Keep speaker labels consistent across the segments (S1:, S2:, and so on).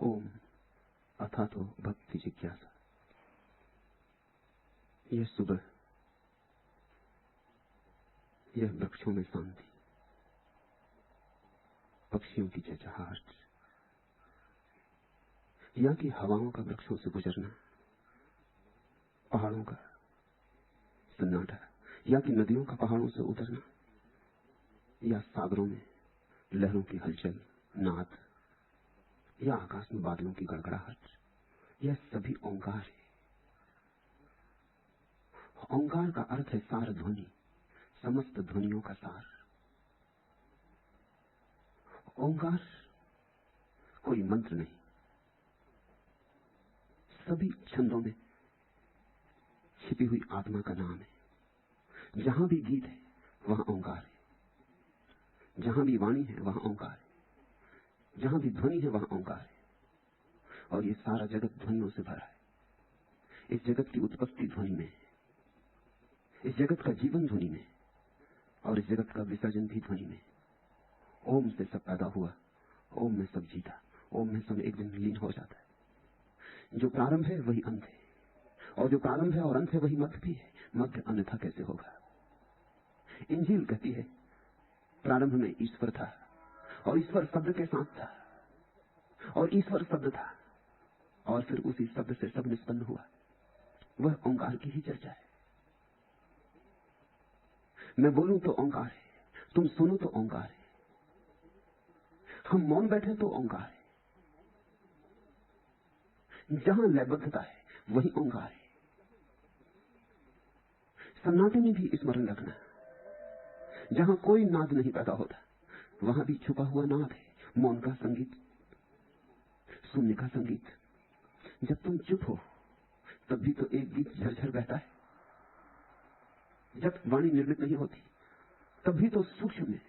S1: ओम अथा तो भक्ति जिज्ञासा। यह सुबह, यह वृक्षों में शांति, पक्षियों की चहचहाहट, यहाँ की हवाओं का वृक्षों से गुजरना, पहाड़ों का सन्नाटा, या की नदियों का पहाड़ों से उतरना, या सागरों में लहरों की हलचल, नाद, या आकाश में बादलों की गड़गड़ाहट, यह सभी ओंकार है। ओंकार का अर्थ है सार ध्वनि, समस्त ध्वनियों का सार। ओंकार कोई मंत्र नहीं, सभी छंदों में छिपी हुई आत्मा का नाम है। जहां भी गीत है वहां ओंकार है, जहां भी वाणी है वहां ओंकार है, जहां भी ध्वनि है वहां ओंकार है। और ये सारा जगत ध्वनियों से भरा है। इस जगत की उत्पत्ति ध्वनि में है, इस जगत का जीवन ध्वनि में, और इस जगत का विसर्जन भी ध्वनि में। ओम से सब पैदा हुआ, ओम में सब जीता, ओम में सब एक दिन लीन हो जाता है। जो प्रारंभ है वही अंत है, और जो प्रारंभ है और अंत है वही मध्य भी है। मध्य अन्यथा कैसे होगा? इंजील कहती है प्रारंभ में ईश्वर था, और ईश्वर शब्द के साथ था, और ईश्वर शब्द था, और फिर उसी शब्द से सब निष्पन्न हुआ। वह ओंकार की ही चर्चा है। मैं बोलूं तो ओंकार है, तुम सुनो तो ओंकार है, हम मौन बैठे तो ओंकार है। जहां लयबद्धता है वही ओंकार है। सन्नाटे में भी स्मरण रखना, जहां कोई नाद नहीं पैदा होता वहां भी छुपा हुआ नाद है। मौन का संगीत, शून्य का संगीत। जब तुम चुप हो तब भी तो एक गीत झरझर बहता है। जब वाणी निर्मित नहीं होती तब भी तो सूक्ष्म में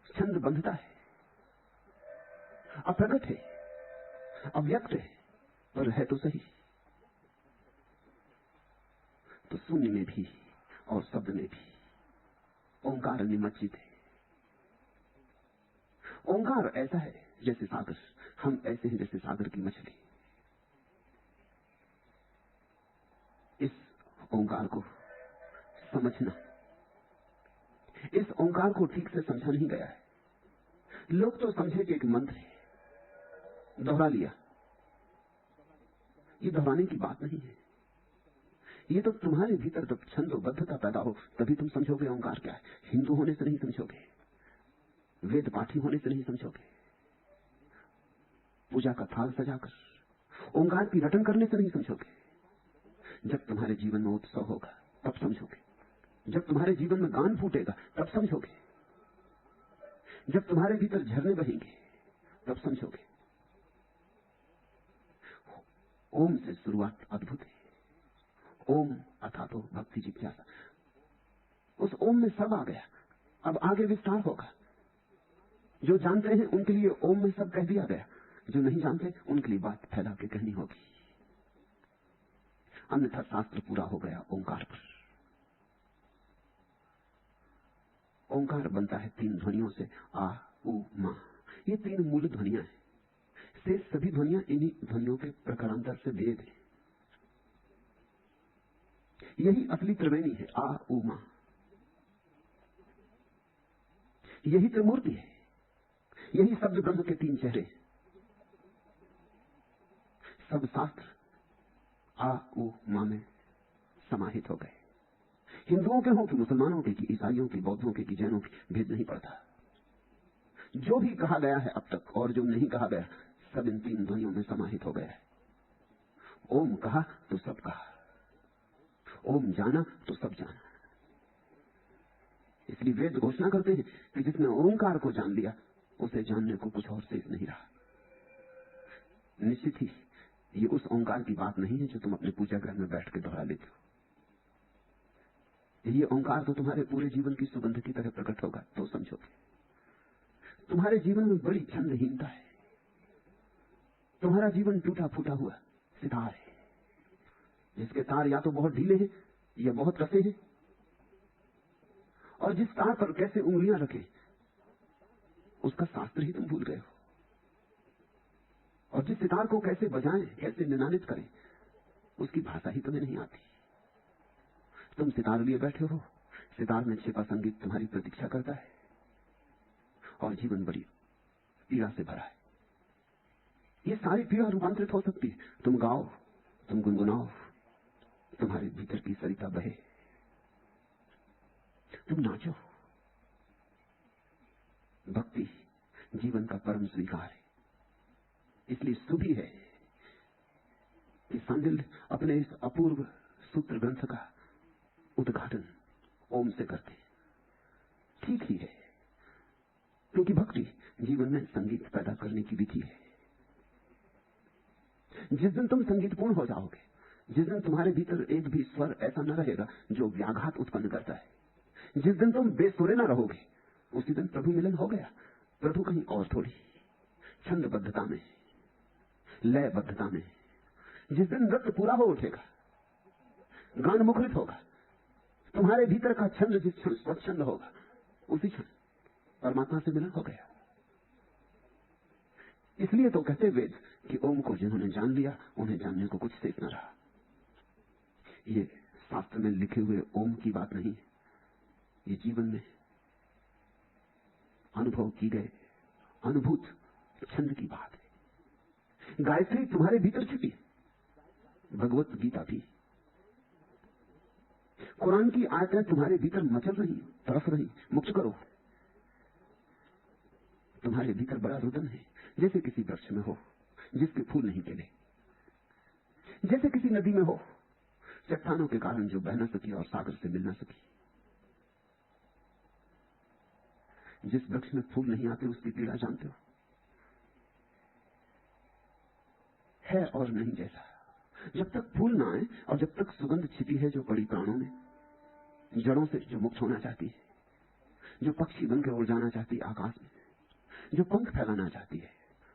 S1: छंद बंधता है, अप्रगट है, अव्यक्त है, पर है तो सही। तो शून्य में भी और शब्द में भी ओंकार निमज्जित है। ओंकार ऐसा है जैसे सागर, हम ऐसे हैं जैसे सागर की मछली। इस ओंकार को समझना, इस ओंकार को ठीक से समझा नहीं गया है। लोग तो समझे कि एक मंत्र है, दोहरा लिया। ये दोहराने की बात नहीं है। ये तो तुम्हारे भीतर जब छंदोबद्धता पैदा हो तभी तुम समझोगे ओंकार क्या है। हिंदू होने से नहीं समझोगे, वेद पाठी होने से नहीं समझोगे, पूजा का थाल सजाकर ओंकार की रटन करने से नहीं समझोगे। जब तुम्हारे जीवन में उत्सव होगा तब समझोगे, जब तुम्हारे जीवन में गान फूटेगा तब समझोगे, जब तुम्हारे भीतर झरने बहेंगे तब समझोगे। ओम से शुरुआत अद्भुत है। ओम अथा तो भक्ति जिज्ञासा। उस ओम में सब आ गया, अब आगे विस्तार होगा। जो जानते हैं उनके लिए ओम में सब कह दिया गया, जो नहीं जानते उनके लिए बात फैला के कहनी होगी। अन्यथा शास्त्र पूरा हो गया ओंकार पर। ओंकार बनता है तीन ध्वनियों से, आ उ मा। ये तीन मूल ध्वनियां हैं। शेष सभी ध्वनियां इन्हीं ध्वनियों के प्रकारांतर से भेद है। यही असली त्रिवेणी है, आ उ मा। यही त्रिमूर्ति है, यही शब्द ब्रह्म के तीन चेहरे। सब शास्त्र आ उ मा में समाहित हो गए। हिंदुओं के हों कि मुसलमानों के, कि ईसाइयों के, बौद्धों के, कि जैनों के, भेद नहीं पड़ता। जो भी कहा गया है अब तक और जो नहीं कहा गया सब इन तीन ध्वनियों में समाहित हो गया है। ओम कहा तो सब कहा, ओम जाना तो सब जाना। इसलिए वेद घोषणा करते हैं कि जिसने ओंकार को जान लिया उसे जानने को कुछ और शेष नहीं रहा। निश्चित ही ये उस ओंकार की बात नहीं है जो तुम अपने पूजा गृह में बैठ के दोहरा लेते हो। ये ओंकार तो तुम्हारे पूरे जीवन की सुगंध की तरह प्रकट होगा तो समझोगे। तुम्हारे जीवन में बड़ी छंदहीनता है। तुम्हारा जीवन टूटा फूटा हुआ सितार है, जिसके तार या तो बहुत ढीले हैं या बहुत कसे हैं, और जिस तार पर कैसे उंगलियां रखें उसका शास्त्र ही तुम भूल गए हो। और जिस सितार को कैसे बजाएं, कैसे निनादित करें, उसकी भाषा ही तुम्हें नहीं आती। तुम सितार लिए बैठे हो, सितार में छिपा संगीत तुम्हारी प्रतीक्षा करता है, और जीवन बड़ी पीड़ा से भरा है। ये सारी पीड़ा रूपांतरित हो सकती है। तुम गाओ, तुम गुनगुनाओ, तुम्हारे भीतर की सरिता बहे, तुम नाचो। भक्ति जीवन का परम स्वीकार है। इसलिए शुभ ही है कि सांडिल्य अपने इस अपूर्व सूत्र ग्रंथ का उद्घाटन ओम से करते। ठीक ही है, क्योंकि भक्ति जीवन में संगीत पैदा करने की विधि है। जिस दिन तुम संगीतपूर्ण हो जाओगे, जिस दिन तुम्हारे भीतर एक भी स्वर ऐसा न रहेगा जो व्याघात उत्पन्न करता है, जिस दिन तुम बेसुरे न रहोगे, उसी दिन प्रभु मिलन हो गया। प्रभु कहीं और थोड़ी, छंदबद्धता में, लयबद्धता में। जिस दिन नृत्य पूरा हो उठेगा, गान मुखरित होगा, तुम्हारे भीतर का छंद जिस क्षण स्वच्छंद होगा, उसी क्षण परमात्मा से मिलन हो गया। इसलिए तो कहते वेद कि ओम को जिन्होंने जान लिया, उन्हें जानने को कुछ शेष न रहा। ये शास्त्र में लिखे हुए ओम की बात नहीं है, ये जीवन में अनुभव की गए अनुभूत छंद की बात है। गायत्री तुम्हारे भीतर छिपी, भगवत गीता भी, कुरान की आयतें तुम्हारे भीतर मचल रही, तरफ रही। मुक्त करो। तुम्हारे भीतर बड़ा रुदन है, जैसे किसी वृक्ष में हो जिसके फूल नहीं खिले, जैसे किसी नदी में हो चट्टानों के कारण जो बह न सकी और सागर से मिल न सकी। जिस वृक्ष में फूल नहीं आते उसकी पीड़ा जानते हो, है और नहीं जैसा। जब तक फूल ना आए और जब तक सुगंध छिपी है जो बड़ी प्राणों में, जड़ों से जो मुक्त होना चाहती है, जो पक्षी बनकर उड़ जाना चाहती है आकाश में, जो पंख फैलाना चाहती है,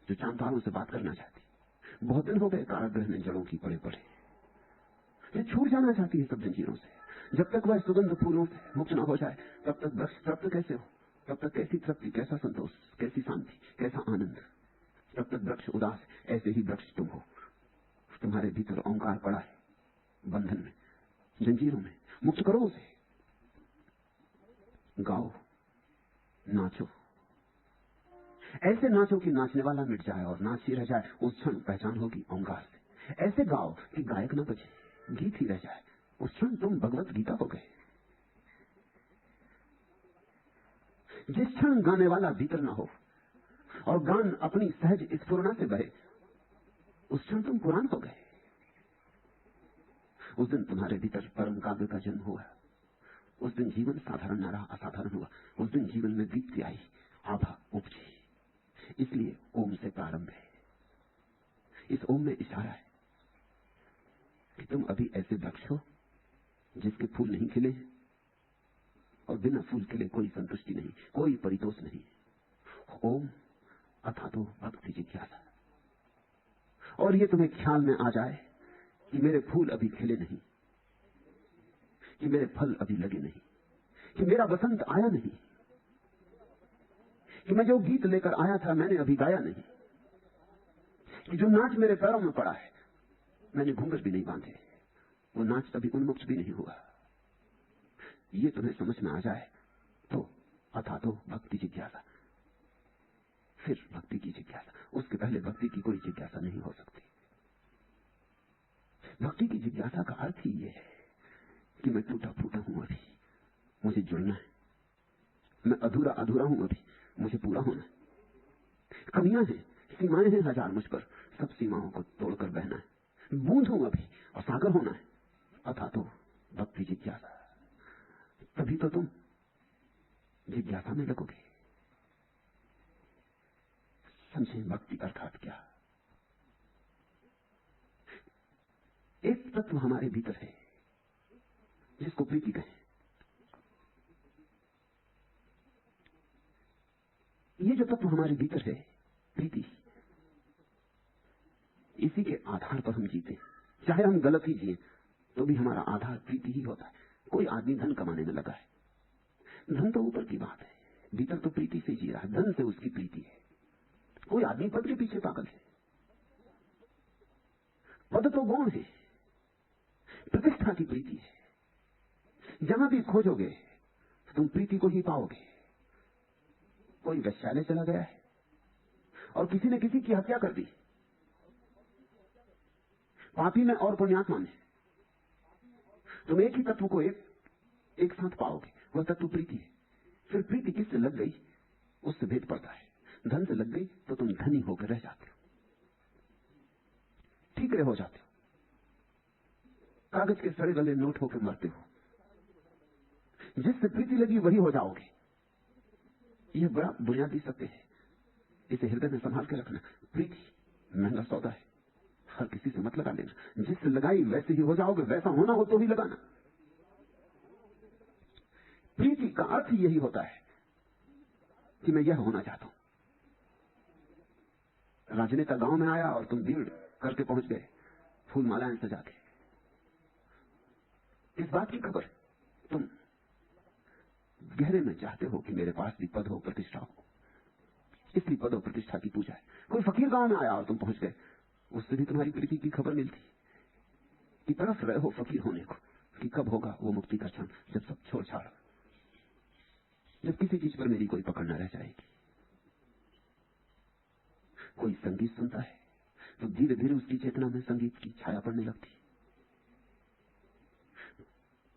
S1: जो चांद तारों से बात करना चाहती है। बहुत दिन हो गए कारागृह में जड़ों की पड़े पड़े, ये छूट जाना चाहती है सब जंजीरों से। जब तक वह सुगंध फूलों से मुक्त न हो जाए, तब तक वृक्ष तृप्त कैसे हो? तब तक कैसी तृप्ति, कैसा संतोष, कैसी शांति, कैसा आनंद? तब तक वृक्ष उदास। ऐसे ही वृक्ष तुम हो। तुम्हारे भीतर ओंकार पड़ा है, बंधन में, जंजीरों में। मुक्त करो उसे। गाओ, नाचो, ऐसे नाचो कि नाचने वाला मिट जाए और नाच ही रह जाए। उस क्षण पहचान होगी ओंकार से। ऐसे गाओ कि गायक न बचे, गीत ही रह जाए। उस क्षण तुम भगवत गीता हो गए। जिस क्षण गाने वाला भीतर न हो और गान अपनी सहज स्फुरना से बहे, उस क्षण तुम कुरान हो गए। उस दिन तुम्हारे भीतर परम काव्य का जन्म हुआ। उस दिन जीवन साधारण न रहा, असाधारण हुआ। उस दिन जीवन में दीप्ति आई, आभा उपजी। इसलिए ओम से प्रारंभ है। इस ओम में इशारा है कि तुम अभी ऐसे वृक्ष हो जिसके फूल नहीं खिले, और बिना फूल खिले कोई संतुष्टि नहीं, कोई परितोष नहीं। ओम अथा तो भक्ति जिज्ञासा। और ये तुम्हें ख्याल में आ जाए कि मेरे फूल अभी खिले नहीं, कि मेरे फल अभी लगे नहीं, कि मेरा बसंत आया नहीं, कि मैं जो गीत लेकर आया था मैंने अभी गाया नहीं, कि जो नाच मेरे पैरों में पड़ा है मैंने घूंघट भी नहीं बांधे, वो नाच अभी उन्मुक्त भी नहीं हुआ। ये तुम्हें समझ में आ जाए तो अथा तो भक्ति जिज्ञासा, फिर भक्ति की जिज्ञासा। उसके पहले भक्ति की कोई जिज्ञासा नहीं हो सकती। भक्ति की जिज्ञासा का अर्थ ही ये है कि मैं टूटा फूटा हूं, अभी मुझे जुड़ना है। मैं अधूरा अधूरा हूं, अभी मुझे पूरा होना है। कमियां हैं, सीमाएं हैं हजार मुझ पर, सब सीमाओं को तोड़कर बहना है। बूंद हूं अभी और सागर होना है। अथा तो भक्ति जिज्ञासा। तभी तो तुम जिज्ञासा में लगोगे। समझे भक्ति अर्थात क्या? एक तत्व हमारे भीतर है जिसको प्रीति कहें। ये जो तत्व हमारे भीतर है, प्रीति, इसी के आधार पर हम जीते। चाहे हम गलत ही जिए तो भी हमारा आधार प्रीति ही होता है। कोई आदमी धन कमाने में लगा है, धन तो ऊपर की बात है, भीतर तो प्रीति से जी रहा है। धन से उसकी प्रीति है। कोई आदमी पद के पीछे पागल है, पद तो गौण है, प्रतिष्ठा की प्रीति है। जहां भी खोजोगे तुम प्रीति को ही पाओगे। कोई वैश्यालय चला गया है और किसी ने किसी की हत्या कर दी, पापी में और पुण्यात्मा में तुम एक ही तत्व को एक साथ पाओगे, वह तत्व प्रीति है। फिर प्रीति किससे लग गई उससे भेद पड़ता है। धन से लग गई तो तुम धनी होकर रह जाते हो, ठीकरे हो जाते हो, कागज के सड़े गले नोट होकर मरते हो। जिससे प्रीति लगी वही हो जाओगे। यह बड़ा बुनियादी सत्य है, इसे हृदय में संभाल के रखना। प्रीति महंगा सौदा है, हर किसी से मत लगा लेना। जिससे लगाई वैसे ही हो जाओगे, वैसा होना हो तो ही लगाना। प्रीति का अर्थ यही होता है कि मैं यह होना चाहता हूं। राजनेता गांव में आया और तुम भीड़ करके पहुंच गए, फूल मालाएं सजा के। इस बात की खबर तुम गहरे में चाहते हो कि मेरे पास भी पद हो, प्रतिष्ठा हो, इसलिए पद और प्रतिष्ठा की पूजा है। कोई फकीर गांव में आया और तुम पहुंच गए, उससे भी तुम्हारी प्रीति की खबर मिलती कि तरफ रहे हो फकीर होने को, कि कब होगा वो मुक्ति का क्षण, जब सब छोड़ छाड़, जब किसी चीज पर मेरी कोई पकड़ न रह जाएगी। कोई संगीत सुनता है तो धीरे धीरे उसकी चेतना में संगीत की छाया पड़ने लगती।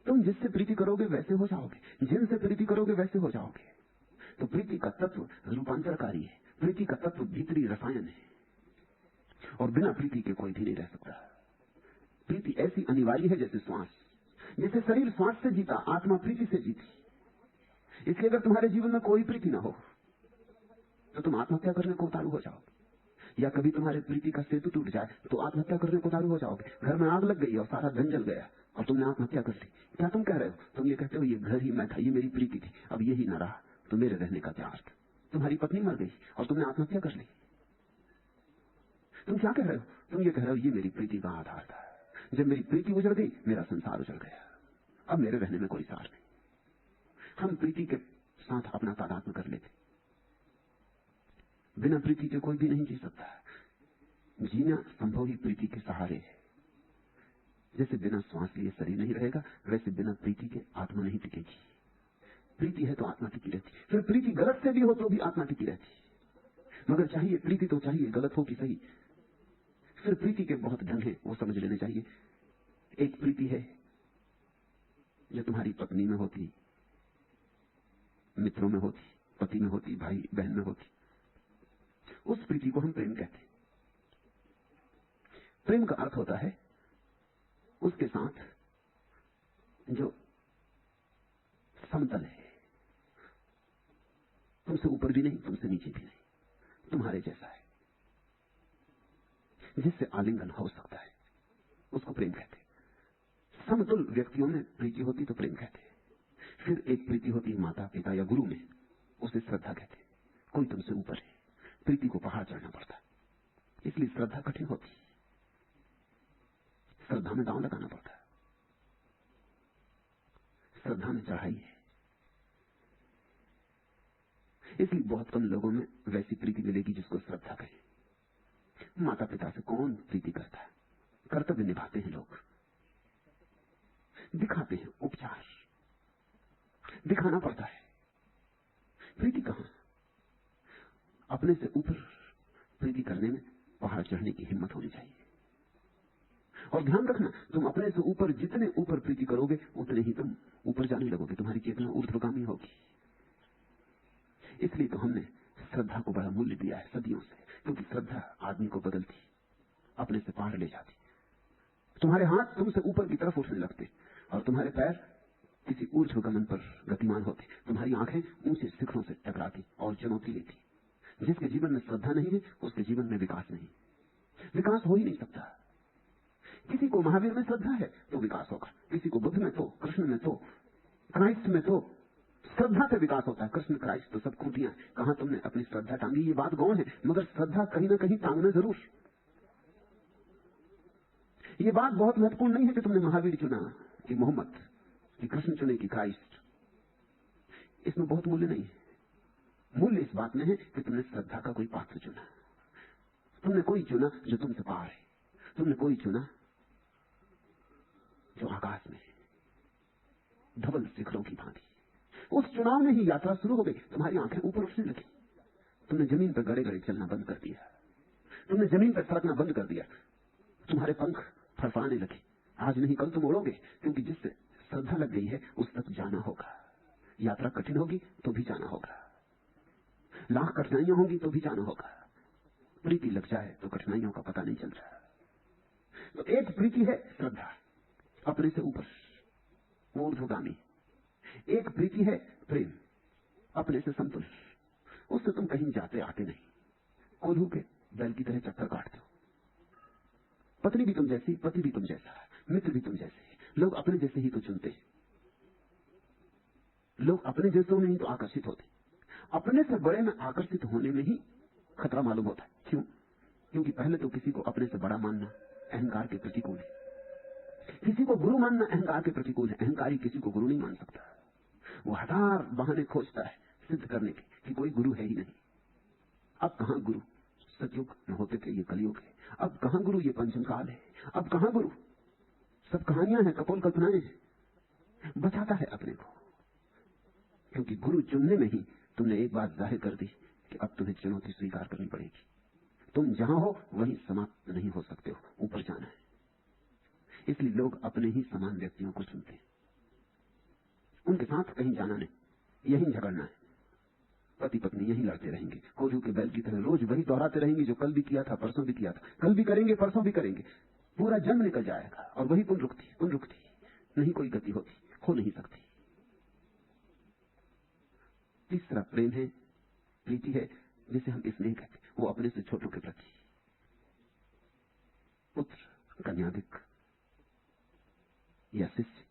S1: तुम जिससे प्रीति करोगे वैसे हो जाओगे, जिनसे प्रीति करोगे वैसे हो जाओगे। तो प्रीति का तत्व रूपांतरकारी है, प्रीति का तत्व भीतरी रसायन है, और बिना प्रीति के कोई भी नहीं रह सकता। प्रीति ऐसी अनिवार्य है जैसे श्वास, जैसे शरीर श्वास से जीता, आत्मा प्रीति से जीती। इसलिए अगर तुम्हारे जीवन में कोई प्रीति ना हो तो तुम आत्महत्या करने को उतारू हो जाओगे, या कभी तुम्हारे प्रीति का सेतु टूट जाए तो आत्महत्या करने को उतारू हो जाओगे। घर में आग लग गई और सारा धन जल गया और तुमने आत्महत्या कर ली। क्या तुम कह रहे हो? तुम ये कहते हो ये घर ही मैं था, ये मेरी प्रीति थी, अब यही न रहा तो मेरे रहने का क्या अर्थ? तुम्हारी पत्नी मर गई और तुमने आत्महत्या कर ली। तुम क्या कह रहे हो? तुम ये कह रहे हो ये मेरी प्रीति का आधार था, जब मेरी प्रीति उजड़ गई मेरा संसार उजड़ गया, अब मेरे रहने में कोई सार नहीं। हम प्रीति के साथ अपना तादात्म्य कर लेते। बिना प्रीति के कोई भी नहीं जी सकता। जीना संभव ही प्रीति के सहारे है। जैसे बिना श्वास लिए शरीर नहीं रहेगा, वैसे बिना प्रीति के आत्मा नहीं टिकेगी। प्रीति है तो आत्मा टिकी रहती। फिर प्रीति गलत से भी हो तो भी आत्मा टिकी रहती। मगर चाहिए प्रीति तो चाहिए, गलत हो कि सही। फिर प्रीति के बहुत ढंग है, वो समझ लेने चाहिए। एक प्रीति है जो तुम्हारी पत्नी में होती, मित्रों में होती, पति में होती, भाई बहन में होती। उस प्रीति को हम प्रेम कहते हैं। प्रेम का अर्थ होता है उसके साथ जो समतल है, तुमसे ऊपर भी नहीं, तुमसे नीचे भी नहीं, तुम्हारे जैसा है, जिससे आलिंगन हो सकता है, उसको प्रेम कहते हैं। समतुल व्यक्तियों में प्रीति होती तो प्रेम कहते हैं। फिर एक प्रीति होती माता पिता या गुरु में, उसे श्रद्धा कहते हैं। कोई तुमसे ऊपर है, प्रीति को पहाड़ चढ़ना पड़ता है, इसलिए श्रद्धा कठिन होती। श्रद्धा में दांव लगाना पड़ता है, श्रद्धा में चढ़ाई है। इसलिए बहुत कम लोगों में वैसी प्रीति मिलेगी जिसको श्रद्धा कहे। माता पिता से कौन प्रीति करता है? कर्तव्य निभाते हैं लोग, दिखाते हैं, उपचार दिखाना पड़ता है। प्रीति कहां? अपने से ऊपर प्रीति करने में पहाड़ चढ़ने की हिम्मत होनी चाहिए। और ध्यान रखना, तुम अपने से ऊपर जितने ऊपर प्रीति करोगे उतने ही तुम ऊपर जाने लगोगे, तुम्हारी चेतना ऊर्ध्वगामी होगी। इसलिए तो हमने श्रद्धा को बड़ा मूल्य दिया है सदियों से, क्योंकि श्रद्धा आदमी को बदलती, अपने से पार ले जाती। तुम्हारे हाथ तुमसे ऊपर की तरफ उठने लगते और तुम्हारे पैर किसी ऊर्ध्वगमन पर गतिमान होते। तुम्हारी आंखें ऊंचे शिखरों से टकराती और चुनौती लेती। जिसके जीवन में श्रद्धा नहीं है उसके जीवन में विकास नहीं, विकास हो ही नहीं सकता। किसी को महावीर में श्रद्धा है तो विकास होगा, किसी को बुद्ध में तो, कृष्ण में तो, क्राइस्ट में तो। श्रद्धा से विकास होता है। कृष्ण क्राइस्ट तो सब खूंटियां। कहां तुमने अपनी श्रद्धा टांगी? ये बात गौण है, मगर श्रद्धा कहीं ना कहीं टांगना जरूर। ये बात बहुत महत्वपूर्ण नहीं है कि तुमने महावीर चुना, कि मोहम्मद, कि कृष्ण चुने, कि क्राइस्ट। इसमें बहुत मूल्य नहीं है। मूल्य इस बात में है कि तुमने श्रद्धा का कोई पात्र चुना, तुमने कोई चुना जो तुमसे पार है। तुमने कोई चुना जो आकाश में धवल शिखरों की भांति। उस चुनाव में ही यात्रा शुरू हो गई। तुम्हारी आंखें ऊपर उठने लगी। तुमने जमीन पर गड़े गड़े चलना बंद कर दिया। तुमने जमीन पर सरकना बंद कर दिया। तुम्हारे पंख फड़फड़ाने लगे। आज नहीं कल तुम उड़ोगे, क्योंकि जिससे श्रद्धा लग गई है उस तक जाना होगा। यात्रा कठिन होगी तो भी जाना होगा, लाख कठिनाइयां होंगी तो भी जाना होगा। प्रीति लग जाए तो कठिनाइयों का पता नहीं चल रहा। तो एक प्रीति है श्रद्धा, अपने से ऊपर, ऊर्ध्वगामी। एक प्रीति है प्रेम, अपने से समतुल। उससे तुम कहीं जाते आते नहीं, कोल्हू के बैल की तरह चक्कर काटते हो। पत्नी भी तुम जैसी, पति भी तुम जैसा, मित्र भी तुम जैसे। लोग अपने जैसे ही तो चुनते हैं। लोग अपने जैसों में ही तो आकर्षित होते। अपने से बड़े में आकर्षित होने में ही खतरा मालूम होता है। क्यों? क्योंकि पहले तो किसी को अपने से बड़ा मानना अहंकार के प्रतिकूल है। किसी को गुरु मानना अहंकार के प्रतिकूल है। अहंकारी किसी को गुरु नहीं मान सकता। वो हजार बहाने खोजता है सिद्ध करने के कि कोई गुरु है ही नहीं। अब कहां गुरु? सतयुग में होते थे, ये कलयुग है। अब कहां गुरु? ये पंचम काल है। अब कहां गुरु? सब कहानियां हैं, कपोल कल्पनाएं हैं। बचाता है अपने को, क्योंकि गुरु चुनने में ही तुमने एक बात जाहिर कर दी कि अब तुम्हें चुनौती स्वीकार करनी पड़ेगी। तुम जहां हो वहीं समाप्त नहीं हो सकते हो, ऊपर जाना है। इसलिए लोग अपने ही समान व्यक्तियों को चुनते हैं। उनके साथ कहीं जाना नहीं, यहीं झगड़ना है। पति पत्नी यहीं लड़ते रहेंगे, कोल्हू के बैल की तरह रोज वही दोहराते रहेंगे जो कल भी किया था, परसों भी किया था, कल भी करेंगे, परसों भी करेंगे। पूरा जन्म निकल जाएगा और वही पुनरुक्ति, नहीं कोई गति होती, हो नहीं सकती। तीसरा प्रेम है, प्रीति है, जिसे हम स्नेह कहते हैं। वो अपने से छोटों के प्रति, पुत्र, कन्याधिक या शिष्य,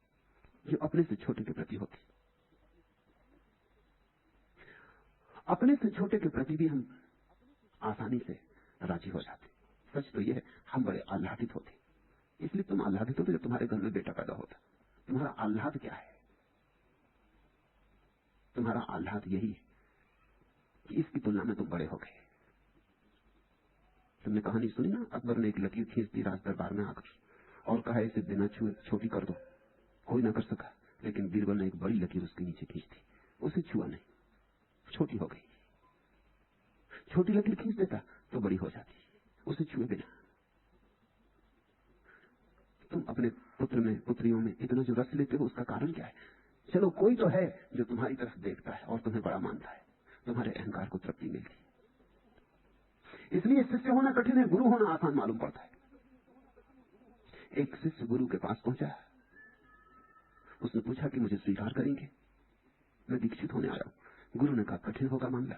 S1: जो अपने से छोटे के प्रति होती। अपने से छोटे के प्रति भी हम आसानी से राजी हो जाते। सच तो यह है, हम बड़े आह्लादित होते। इसलिए तुम आह्लादित होते जब तुम्हारे घर में बेटा पैदा होता। तुम्हारा आह्लाद क्या है? तुम्हारा आह्लाद यही है कि इसकी तुलना में तुम बड़े हो गए। तुमने कहानी सुनी ना, अकबर ने एक लकीर खींच दी राज दरबार में आकर और कहा इसे बिना छुए छोटी कर दो। कोई ना कर सका, लेकिन बीरबल ने एक बड़ी लकीर उसके नीचे खींच दी। उसे छुआ नहीं, छोटी हो गई। छोटी लकीर खींच देता तो बड़ी हो जाती, उसे छुए बिना। तुम अपने पुत्र में, पुत्रियों में इतना जो रस लेते हो, उसका कारण क्या है? चलो कोई तो है जो तुम्हारी तरफ देखता है और तुम्हें बड़ा मानता है, तुम्हारे अहंकार को तृप्ति मिलती। इसलिए शिष्य होना कठिन है, गुरु होना आसान मालूम पड़ता है। एक शिष्य गुरु के पास पहुंचा, उसने पूछा कि मुझे स्वीकार करेंगे, मैं दीक्षित होने आया हूं। गुरु ने कहा कठिन होगा मामला,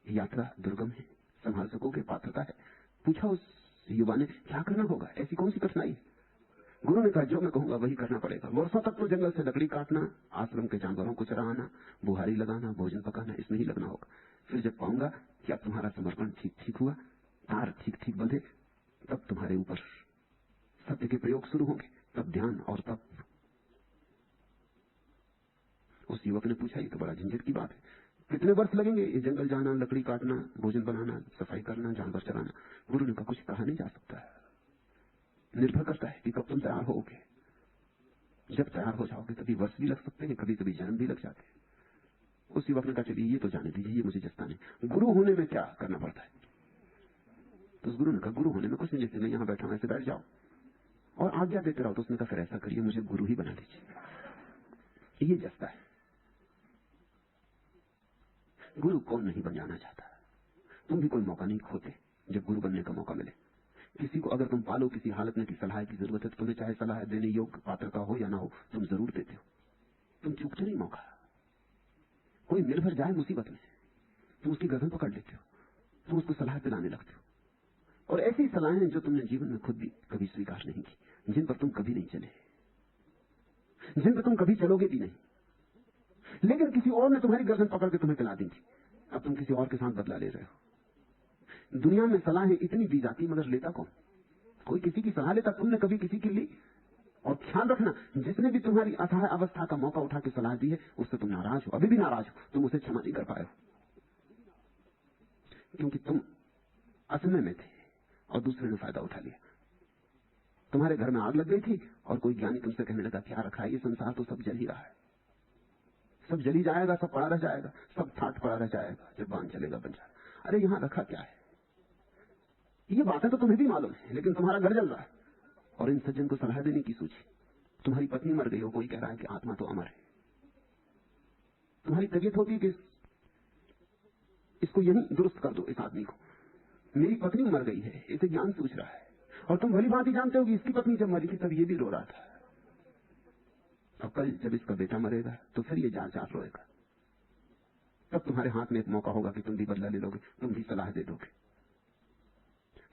S1: यात्रा दुर्गम है, संभाल सकोगे, पात्रता है? पूछा उस युवा ने क्या करना होगा, ऐसी कौन सी कठिनाई है? गुरु ने कहा जो मैं कहूंगा वही करना पड़ेगा। वर्षों तक तो जंगल से लकड़ी काटना, आश्रम के जानवरों को चराना, बुहारी लगाना, भोजन पकाना, इसमें ही लगना होगा। फिर जब पाऊंगा कि अब तुम्हारा समर्पण ठीक ठीक हुआ, तार ठीक ठीक बंधे, तब तुम्हारे ऊपर सत्य के प्रयोग शुरू होंगे, तब ध्यान और तब। उस युवक ने पूछा ये तो बड़ा झंझट की बात है, कितने वर्ष लगेंगे ये जंगल जाना, लकड़ी काटना, भोजन बनाना, सफाई करना, जानवर चराना? गुरु ने कहा कुछ कहा नहीं जा सकता है, निर्भर करता है कि कब तुम तैयार होगे। जब तैयार हो जाओगे तभी वर्ष भी लग सकते हैं, कभी कभी जन्म भी लग जाते हैं। उस युवक ने कहा चलिए ये तो जाने दीजिए, ये मुझे जचता नहीं। गुरु होने में क्या करना पड़ता है? तो उस गुरु ने कहा गुरु होने में कुछ नहीं, जैसे मैं यहाँ बैठा हूं ऐसे बैठ जाओ और आज्ञा देते रहो। तो उसने कहा फिर ऐसा करिए, मुझे गुरु ही बना दीजिए, ये जचता है। गुरु कौन नहीं बन जाना चाहता? तुम भी कोई मौका नहीं खोते जब गुरु बनने का मौका मिले। किसी को अगर तुम पालो किसी हालत में कि सलाह की जरूरत है, तो तुम्हें चाहे सलाह देने योग्य पात्रता हो या ना हो, तुम जरूर देते हो। तुम चूकते नहीं मौका। कोई निर्भर जाए मुसीबत में, तुम उसकी गर्दन पकड़ लेते हो, तुम उसको सलाह दिलाने लगते हो। और ऐसी सलाहें जो तुमने जीवन में खुद भी कभी स्वीकार नहीं की, जिन पर तुम कभी नहीं चले, जिन पर तुम कभी चलोगे भी नहीं, लेकिन किसी और ने तुम्हारी गर्दन पकड़ के तुम्हें पिला दी थी। अब तुम किसी और के साथ बदला ले रहे हो। दुनिया में सलाहें इतनी दी जाती, मगर लेता कौन? कोई किसी की सलाह लेता? तुमने कभी किसी की ली? और ख्याल रखना, जिसने भी तुम्हारी असहाय अवस्था का मौका उठा के सलाह दी है, उससे तुम नाराज हो, अभी भी नाराज हो, तुम उसे क्षमा नहीं कर पाए हो, क्योंकि तुम असमय में थे और दूसरे ने फायदा उठा लिया। तुम्हारे घर में आग लग गई थी और कोई ज्ञानी तुमसे कहने लगा क्या रखा है, ये संसार तो सब जल ही रहा है, सब जल ही जाएगा, सब पड़ा रह जाएगा, सब ठाट पड़ा रह जाएगा, जब बांध चलेगा बन जाएगा। अरे यहां रखा क्या है? ये बातें तो तुम्हें भी मालूम है, लेकिन तुम्हारा घर जल रहा है। और इन सज्जन को सलाह देने की सूची, तुम्हारी पत्नी मर गई हो, कोई कह रहा है कि आत्मा तो अमर है। तुम्हारी तबीयत होती है कि इसको यहीं दुरुस्त कर दो, इस आदमी को। मेरी पत्नी मर गई है, इसे ज्ञान सूझ रहा है, और तुम भली भांति जानते हो कि इसकी पत्नी जब मरी थी तब ये भी रो रहा था। अब कल जब इसका बेटा मरेगा तो फिर ये जार जार रोएगा। तब तुम्हारे हाथ में एक मौका होगा कि तुम भी बदला ले लोगे, तुम भी सलाह दे दोगे।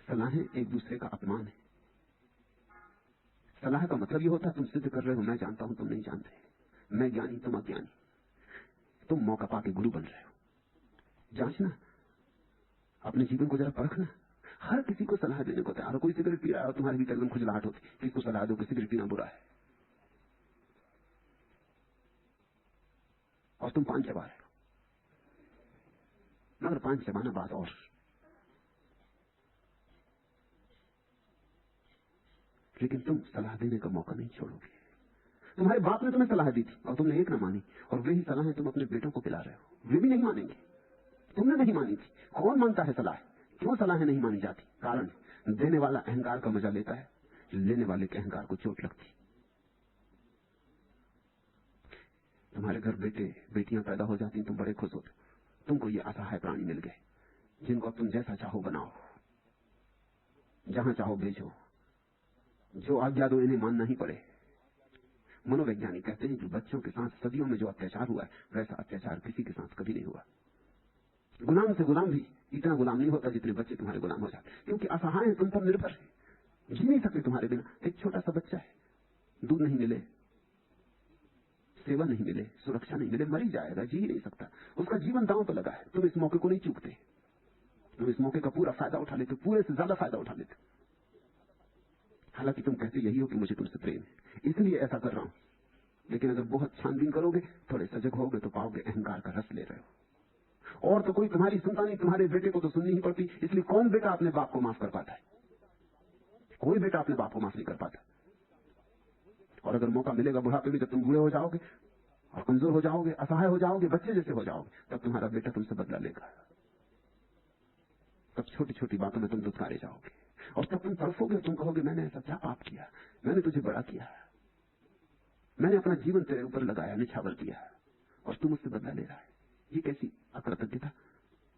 S1: सलाहें एक दूसरे का अपमान है। सलाह का मतलब ये होता है तुम सिद्ध कर रहे हो मैं जानता हूं तुम नहीं जानते, मैं ज्ञानी तुम अज्ञानी, तुम मौका पाके गुरु बन रहे हो। जांचना, अपने जीवन को जरा परखना। हर किसी को सलाह देने को तैयार हो। कोई सिगरेट पी रहा है और तुम्हारे भीतर एकदम खुजलाहट होती कि इसको सलाह दो कि सिगरेट पीना बुरा है, और तुम पान चबा रहे हो। मगर पान चबाना बात और, लेकिन तुम सलाह देने का मौका नहीं छोड़ोगे। तुम्हारे बाप ने तुम्हें सलाह दी थी और तुमने एक न मानी, और वही सलाहें तुम अपने बेटों को पिला रहे हो। वे भी नहीं मानेंगे, तुमने नहीं मानी थी। कौन मानता है सलाह? क्यों सलाहें नहीं मानी जाती? कारण देने वाला अहंकार का मजा लेता है, लेने वाले के अहंकार को चोट लगती। तुम्हारे घर बेटे बेटियां पैदा हो जाती, तुम बड़े खुश होते। तुमको ये असहाय प्राणी मिल गए जिनको तुम जैसा चाहो बनाओ, जहां चाहो भेजो, जो आज्ञा दो इन्हें मानना ही पड़े। मनोवैज्ञानिक कहते हैं कि बच्चों के साथ सदियों में जो अत्याचार हुआ है वैसा अत्याचार किसी के साथ कभी नहीं हुआ। गुलाम से गुलाम भी इतना गुलाम नहीं होता जितने बच्चे तुम्हारे गुलाम हो जाते, क्योंकि असहाय है, तुम पर निर्भर है, जी नहीं सकते तुम्हारे बिना। एक छोटा सा बच्चा है, दूध नहीं मिले, सेवा नहीं मिले, सुरक्षा नहीं मिले, मर ही जाएगा, जी ही नहीं सकता। उसका जीवन दांव पर लगा है। तुम इस मौके को नहीं चूकते, तुम इस मौके का पूरा फायदा उठा लेते, पूरे से ज्यादा फायदा उठा लेते। हालांकि तुम कहते यही हो कि मुझे तुमसे प्रेम है, इसलिए ऐसा कर रहा हूं। लेकिन अगर बहुत छानबीन करोगे, थोड़े सजग होगे, तो पाओगे अहंकार का रस ले रहे हो। और तो कोई तुम्हारी सुनता नहीं, तुम्हारे बेटे को तो सुननी ही पड़ती। इसलिए कौन बेटा अपने बाप को माफ कर पाता है? कोई बेटा अपने बाप को माफ नहीं कर पाता। और अगर मौका मिलेगा बुढ़ापे में, जब तुम बूढ़े हो जाओगे और कमजोर हो जाओगे, असहाय हो जाओगे, बच्चे जैसे हो जाओगे, तब तुम्हारा बेटा तुमसे बदला लेगा। तब छोटी छोटी बातों में तुम दुत्कारे जाओगे, और तब तुम तड़फोगे, तुम कहोगे मैंने ऐसा क्या पाप किया, मैंने तुझे बड़ा किया, मैंने अपना जीवन तेरे ऊपर लगाया, निछावर किया, और तुम मुझसे बदला ले रहा है। ये कैसी अकृतज्ञता?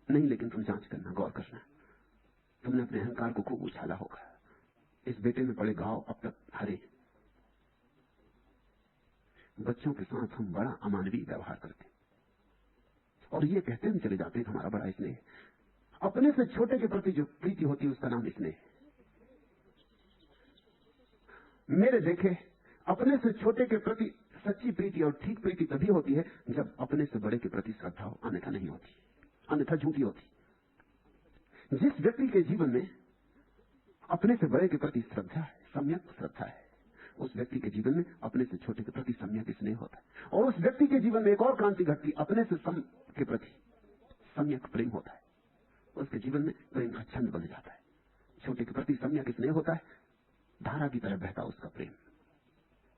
S1: नहीं, लेकिन तुम जांच करना, गौर करना। तुमने अपने अहंकार को खूब उछाला होगा। इस बेटे में पड़े घाव अब तक हरे। बच्चों के साथ हम बड़ा अमानवीय व्यवहार करते और ये कहते हम चले जाते हैं हमारा बड़ा स्नेह। अपने से छोटे के प्रति जो प्रीति होती है उसका नाम स्नेह। मेरे देखे अपने से छोटे के प्रति सच्ची प्रीति और ठीक प्रीति तभी होती है जब अपने से बड़े के प्रति श्रद्धा हो, अन्यथा नहीं होती, अन्यथा झूठी होती। जिस व्यक्ति के जीवन में अपने से बड़े के प्रति श्रद्धा है, सम्यक श्रद्धा है, उस व्यक्ति के जीवन में अपने से छोटे के प्रति सम्यक स्नेह होता है। और उस व्यक्ति के जीवन में एक और क्रांति घटती, अपने से सम के प्रति सम्यक प्रेम होता है। उसके जीवन में प्रेम का छंद बन जाता है। छोटे के प्रति सम्यक स्नेह होता है, धारा की तरह बहता उसका प्रेम,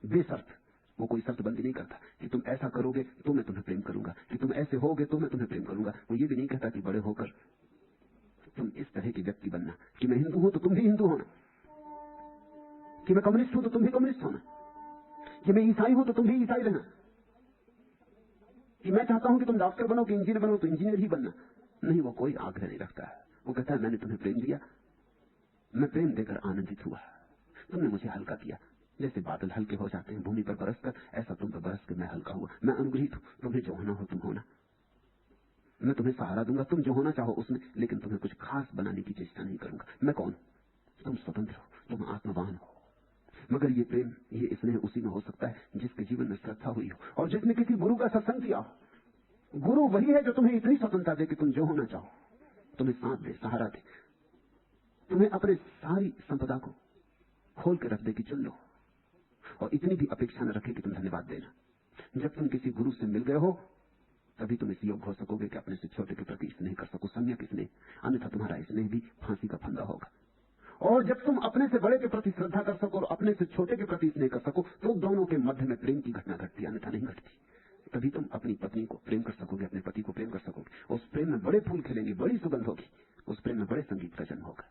S1: बेशर्त। वो कोई शर्त बंदी नहीं करता कि तुम ऐसा करोगे तो मैं तुम्हें प्रेम करूंगा, कि तुम ऐसे होगे तो मैं तुम्हें प्रेम करूंगा। वो ये भी नहीं कहता कि बड़े होकर तुम इस तरह की व्यक्ति बनना, कि मैं हिंदू हूं तो तुम भी हिंदू होना, कि मैं कम्युनिस्ट हूं तो तुम भी कम्युनिस्ट होना, कि मैं ईसाई हूं तो तुम भी ईसाई रहना, कि मैं चाहता हूं कि तुम डॉक्टर बनो कि इंजीनियर बनो तो इंजीनियर ही बनना। नहीं, वो कोई आग्रह नहीं रखता है। वो कहता है मैंने तुम्हें प्रेम दिया, मैं प्रेम देकर आनंदित हुआ, तुमने मुझे हल्का किया। जैसे बादल हल्के हो जाते हैं भूमि पर बरसकर, ऐसा तुम पर बरस के मैं हल्का हुआ। मैं अनुग्रहित हूं, तुम्हें जो होना हो तुम होना, मैं तुम्हें सहारा दूंगा, तुम जो होना चाहो उसमें, लेकिन तुम्हें कुछ खास बनाने की चेष्टा नहीं करूंगा। मैं कौन हूं? तुम स्वतंत्र हो, तुम आत्मवान हो। मगर ये प्रेम, ये स्नेह उसी में हो सकता है जिसके जीवन में श्रद्धा हुई हो और जिसने किसी गुरु का सत्संग किया हो। गुरु वही है जो तुम्हें इतनी स्वतंत्रता दे कि तुम जो होना चाहो, तुम्हें साथ दे, सहारा दे, तुम्हें अपने सारी संपदा को खोल के रख दे कि चुन लो, और इतनी भी अपेक्षा न रखे कि तुम धन्यवाद देना। जब तुम किसी गुरु से मिल गए हो तभी तुम इस योग्य हो सकोगे कि अपने से छोटे के प्रति स्नेह कर सको, सम्यक स्नेह। अन्यथा तुम्हारा स्नेह भी फांसी का फंदा होगा। और जब तुम अपने से बड़े के प्रति श्रद्धा कर सको और अपने से छोटे के प्रति स्नेह कर सको तो दोनों के मध्य में प्रेम की घटना घटती, अन्यथा नहीं घटती। तभी तुम अपनी पत्नी को प्रेम कर सकोगे, अपने पति को प्रेम कर सकोगे। उस प्रेम में बड़े फूल खिलेंगे, बड़ी सुगंध होगी, उस प्रेम में बड़े संगीत का जन्म होगा।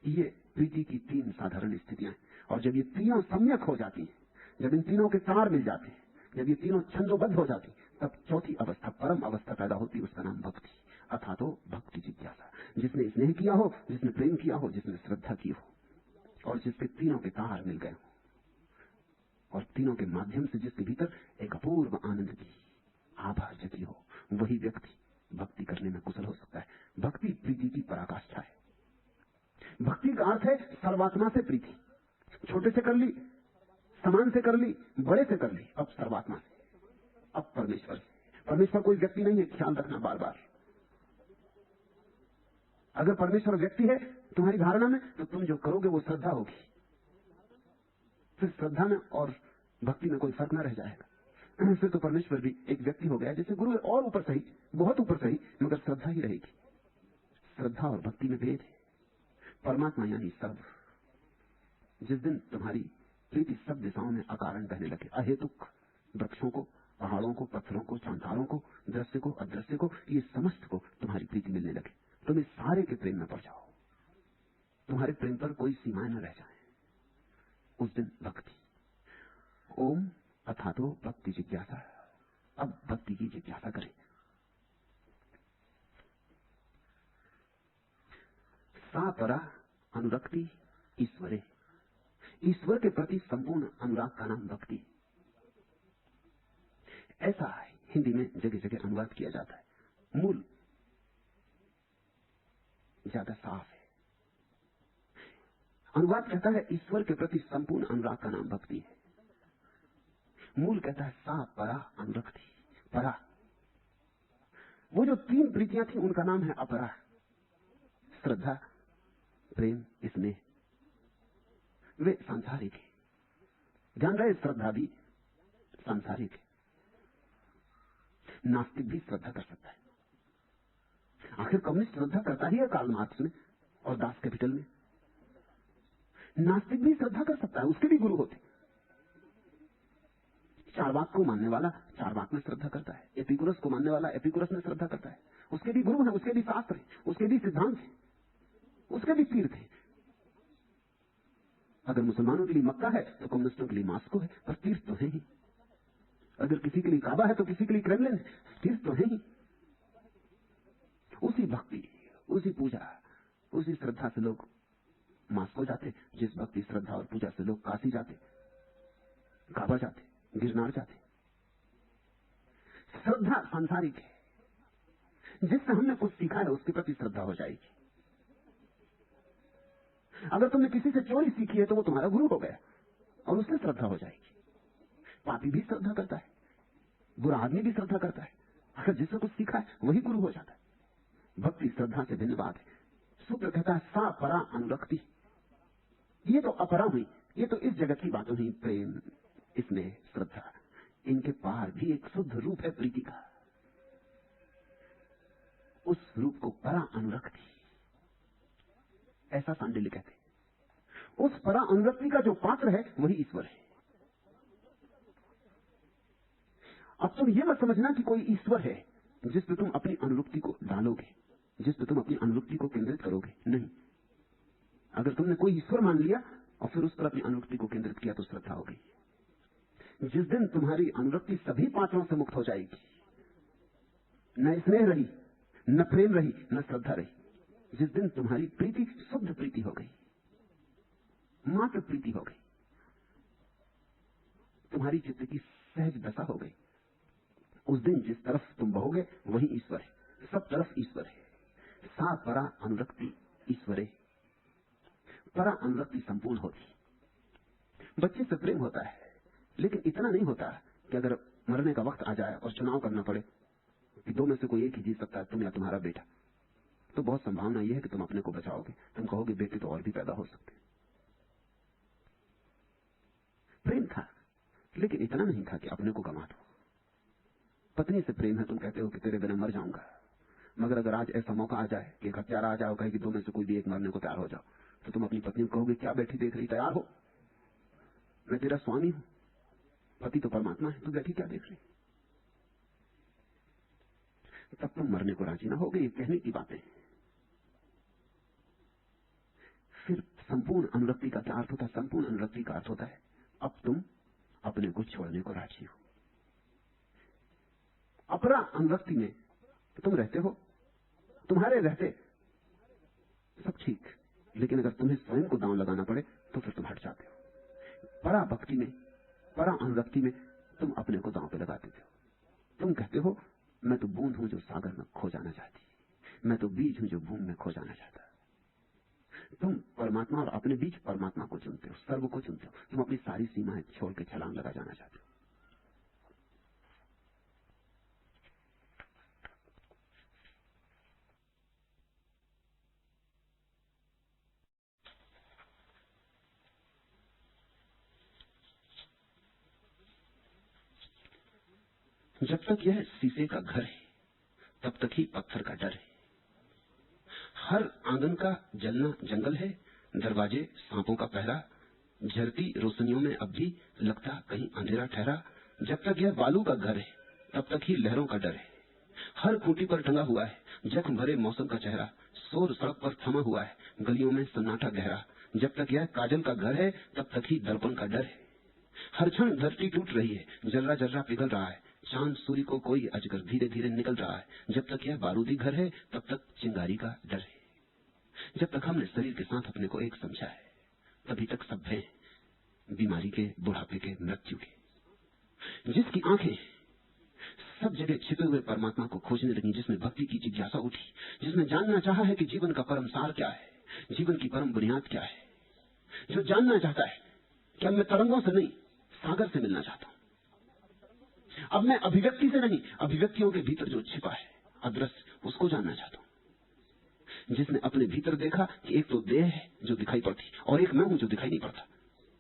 S1: ये प्रीति की 3 साधारण स्थितियां हैं। और जब ये तीनों सम्यक हो जाती हैं, जब इन तीनों के तार मिल जाते हैं, जब ये तीनों छंदोबद्ध हो जाती, तब चौथी अवस्था, परम अवस्था पैदा होती, उसका नाम भक्ति, अर्थात तो भक्ति जिज्ञासा। जिसने स्नेह किया हो, जिसने प्रेम किया हो, जिसने श्रद्धा की हो और जिसके तीनों के तार मिल गए हो और तीनों के माध्यम से जिसके भीतर एक अपूर्व आनंद की आभा जगी हो, वही व्यक्ति भक्ति करने में कुशल हो सकता है। भक्ति प्रीति की पराकाष्ठा है। भक्ति का अर्थ है सर्वात्मा से प्रीति। छोटे से कर ली, समान से कर ली, बड़े से कर ली, अब सर्वात्मा से, अब परमेश्वर से। परमेश्वर कोई व्यक्ति नहीं है, ख्याल रखना बार बार। अगर परमेश्वर व्यक्ति है तुम्हारी धारणा में, तो तुम जो करोगे वो श्रद्धा होगी। फिर श्रद्धा में और भक्ति में कोई फर्क न रह जाएगा। फिर तो परमेश्वर भी एक व्यक्ति हो गया, जैसे गुरु है, और ऊपर सही, बहुत ऊपर सही, मगर श्रद्धा ही रहेगी। श्रद्धा और भक्ति में भेद है। परमात्मा यानी सब। जिस दिन तुम्हारी प्रीति सब दिशाओं में अकारण बहने लगे, अहेतुक, वृक्षों को, पहाड़ों को, पत्थरों को, चांतारों को, दृश्य को, अदृश्य को, ये समस्त को तुम्हारी प्रीति मिलने लगे, तुम इस सारे के प्रेम में पड़ जाओ, तुम्हारे प्रेम पर कोई सीमाएं न रह जाए, उस दिन भक्ति। ओम अथातो भक्ति जिज्ञासा। अब भक्ति की जिज्ञासा करें। सा परा अनुरक्ति ईश्वरे। ईश्वर के प्रति संपूर्ण अनुराग का नाम भक्ति। ऐसा हिंदी में जगह जगह अनुवाद किया जाता है। मूल ज्यादा साफ है। अनुवाद कहता है ईश्वर के प्रति संपूर्ण अनुराग का नाम भक्ति है। मूल कहता है सा परा अनुरक्ति। परा, वो जो 3 प्रीतियां थी उनका नाम है अपरा। श्रद्धा, प्रेम, स्नेह, वे सांसारिक है। ध्यान रहे, श्रद्धा भी सांसारिक है। नास्तिक भी श्रद्धा कर सकता है। आखिर कम्युनिस्ट श्रद्धा करता ही है, कार्ल मार्क्स में और दास कैपिटल में। नास्तिक भी श्रद्धा कर सकता है, उसके भी गुरु होते। चारवाक को मानने वाला चारवाक में श्रद्धा करता है, एपिकुरस को मानने वाला एपिकुरस में श्रद्धा करता है। उसके भी गुरु हैं, उसके भी शास्त्र हैं, उसके भी सिद्धांत हैं, उसके भी तीर्थ हैं। अगर मुसलमानों के लिए मक्का है तो कम्युनिस्टों के लिए मास्को है, पर तीर्थ तो है ही। अगर किसी के लिए काबा है तो किसी के लिए क्रेमलिन है, तीर्थ तो है ही। उसी भक्ति, उसी पूजा, उसी श्रद्धा से लोग मास्को जाते, जिस भक्ति, श्रद्धा और पूजा से लोग काशी जाते, काबा जाते, गिरनार जाते। श्रद्धा सांसारिक है। जिससे हमने कुछ सीखा है उसके प्रति श्रद्धा हो जाएगी। अगर तुमने किसी से चोरी सीखी है तो वो तुम्हारा गुरु हो गया और उससे श्रद्धा हो जाएगी। पापी भी श्रद्धा करता है, बुरा आदमी भी श्रद्धा करता है। अगर जिससे कुछ सीखा है वही गुरु हो जाता है। भक्ति श्रद्धा से भिन्न बात है। सूत्र कहता है सा परा अनुरक्ति। ये तो अपरा हुई, ये तो इस जगत की बातें हुई, प्रेम, स्नेह, श्रद्धा। इनके पार भी एक शुद्ध रूप है प्रीति का। उस रूप को परा अनुरक्ति, ऐसा सांडिल्य कहते। उस परा अनुरक्ति का जो पात्र है वही ईश्वर है। अब तुम ये मत समझना कि कोई ईश्वर है जिस पे तुम अपनी अनुरक्ति को डालोगे, जिस पे तुम अपनी अनुरक्ति को केंद्रित करोगे। नहीं, अगर तुमने कोई ईश्वर मान लिया और फिर उस पर अपनी अनुरक्ति को केंद्रित किया तो श्रद्धा हो गई। जिस दिन तुम्हारी अनुरक्ति सभी पात्रों से मुक्त हो जाएगी, न स्नेह रही, न प्रेम रही, न श्रद्धा रही, जिस दिन तुम्हारी प्रीति शुद्ध प्रीति हो गई, मात्र प्रीति हो गई, तुम्हारी चित्त की सहज दशा हो गई, उस दिन जिस तरफ तुम बहोगे वही ईश्वर है। सब तरफ ईश्वर है। सा परा अनुरक्ति ईश्वरे। परा अनुरक्ति संपूर्ण होती। बच्चे से प्रेम होता है, लेकिन इतना नहीं होता कि अगर मरने का वक्त आ जाए और चुनाव करना पड़े कि 2 में से कोई एक ही जीत सकता है, तुम या तुम्हारा बेटा, तो बहुत संभावना यह है कि तुम अपने को बचाओगे। तुम कहोगे बेटे तो और भी पैदा हो सकते। प्रेम था, लेकिन इतना नहीं था कि अपने को गंवा दो। पत्नी से प्रेम है, तुम कहते हो कि तेरे बिना मर जाऊंगा, मगर अगर आज ऐसा मौका आ जाए कि एक हत्यारा आ जाओ, कहे कि 2 में से कोई भी एक मरने को तैयार हो जाओ, तो तुम अपनी पत्नी को कहोगे, क्या बैठी देख रही, तैयार हो, मैं तेरा स्वामी हूं। पति तो परमात्मा है, तू बैठी क्या देख रही। तब तुम मरने को राजी ना होगे। ये कहने की बातें। फिर संपूर्ण अनुरक्ति का क्या अर्थ होता है? संपूर्ण अनुरक्ति का अर्थ होता है अब तुम अपने को छोड़ने को राजी हो। अपरा अनुरक्ति में तुम रहते हो, तुम्हारे रहते सब ठीक, लेकिन अगर तुम्हें स्वयं को दांव लगाना पड़े तो फिर तुम हट जाते हो। परा भक्ति में, परा अनुरक्ति में तुम अपने को दांव पे लगा देते हो। तुम कहते हो, मैं तो बूंद हूं जो सागर में खो जाना चाहती, मैं तो बीज हूं जो भूमि में खो जाना चाहता। तुम परमात्मा और अपने बीच परमात्मा को चुनते हो, सर्व को चुनते हो। तुम अपनी सारी सीमाएं छोड़ के छलांग लगा जाना चाहते हो। जब तक यह शीशे का घर है तब तक ही पत्थर का डर है। हर आंगन का जलना जंगल है, दरवाजे सांपों का पहरा, झरती रोशनियों में अब भी लगता कहीं अंधेरा ठहरा। जब तक यह बालू का घर है तब तक ही लहरों का डर है। हर खूंटी पर टंगा हुआ है जख्म भरे मौसम का चेहरा, शोर सड़क पर थमा हुआ है, गलियों में सन्नाटा गहरा। जब तक यह काजल का घर है तब तक ही दर्पण का डर है। हर क्षण धरती टूट रही है, जर्रा जर्रा पिघल रहा है, चांद सूर्य को कोई अजगर धीरे धीरे निकल रहा है। जब तक यह बारूदी घर है तब तक चिंगारी का डर है। जब तक हमने शरीर के साथ अपने को एक समझा है तभी तक सब भय, बीमारी के, बुढ़ापे के, मृत्यु के। जिसकी आंखें सब जगह छिपे हुए परमात्मा को खोजने लगी, जिसमें भक्ति की जिज्ञासा उठी, जिसने जानना चाहा है कि जीवन का परम सार क्या है, जीवन की परम बुनियाद क्या है, जो जानना चाहता है कि अब मैं तरंगों से नहीं सागर से मिलना चाहता हूं, अब मैं अभिव्यक्ति से नहीं अभिव्यक्तियों के भीतर जो छिपा है अदृश्य, उसको जानना चाहता हूं। जिसने अपने भीतर देखा कि एक तो देह है जो दिखाई पड़ती और एक मैं हूं जो दिखाई नहीं पड़ता।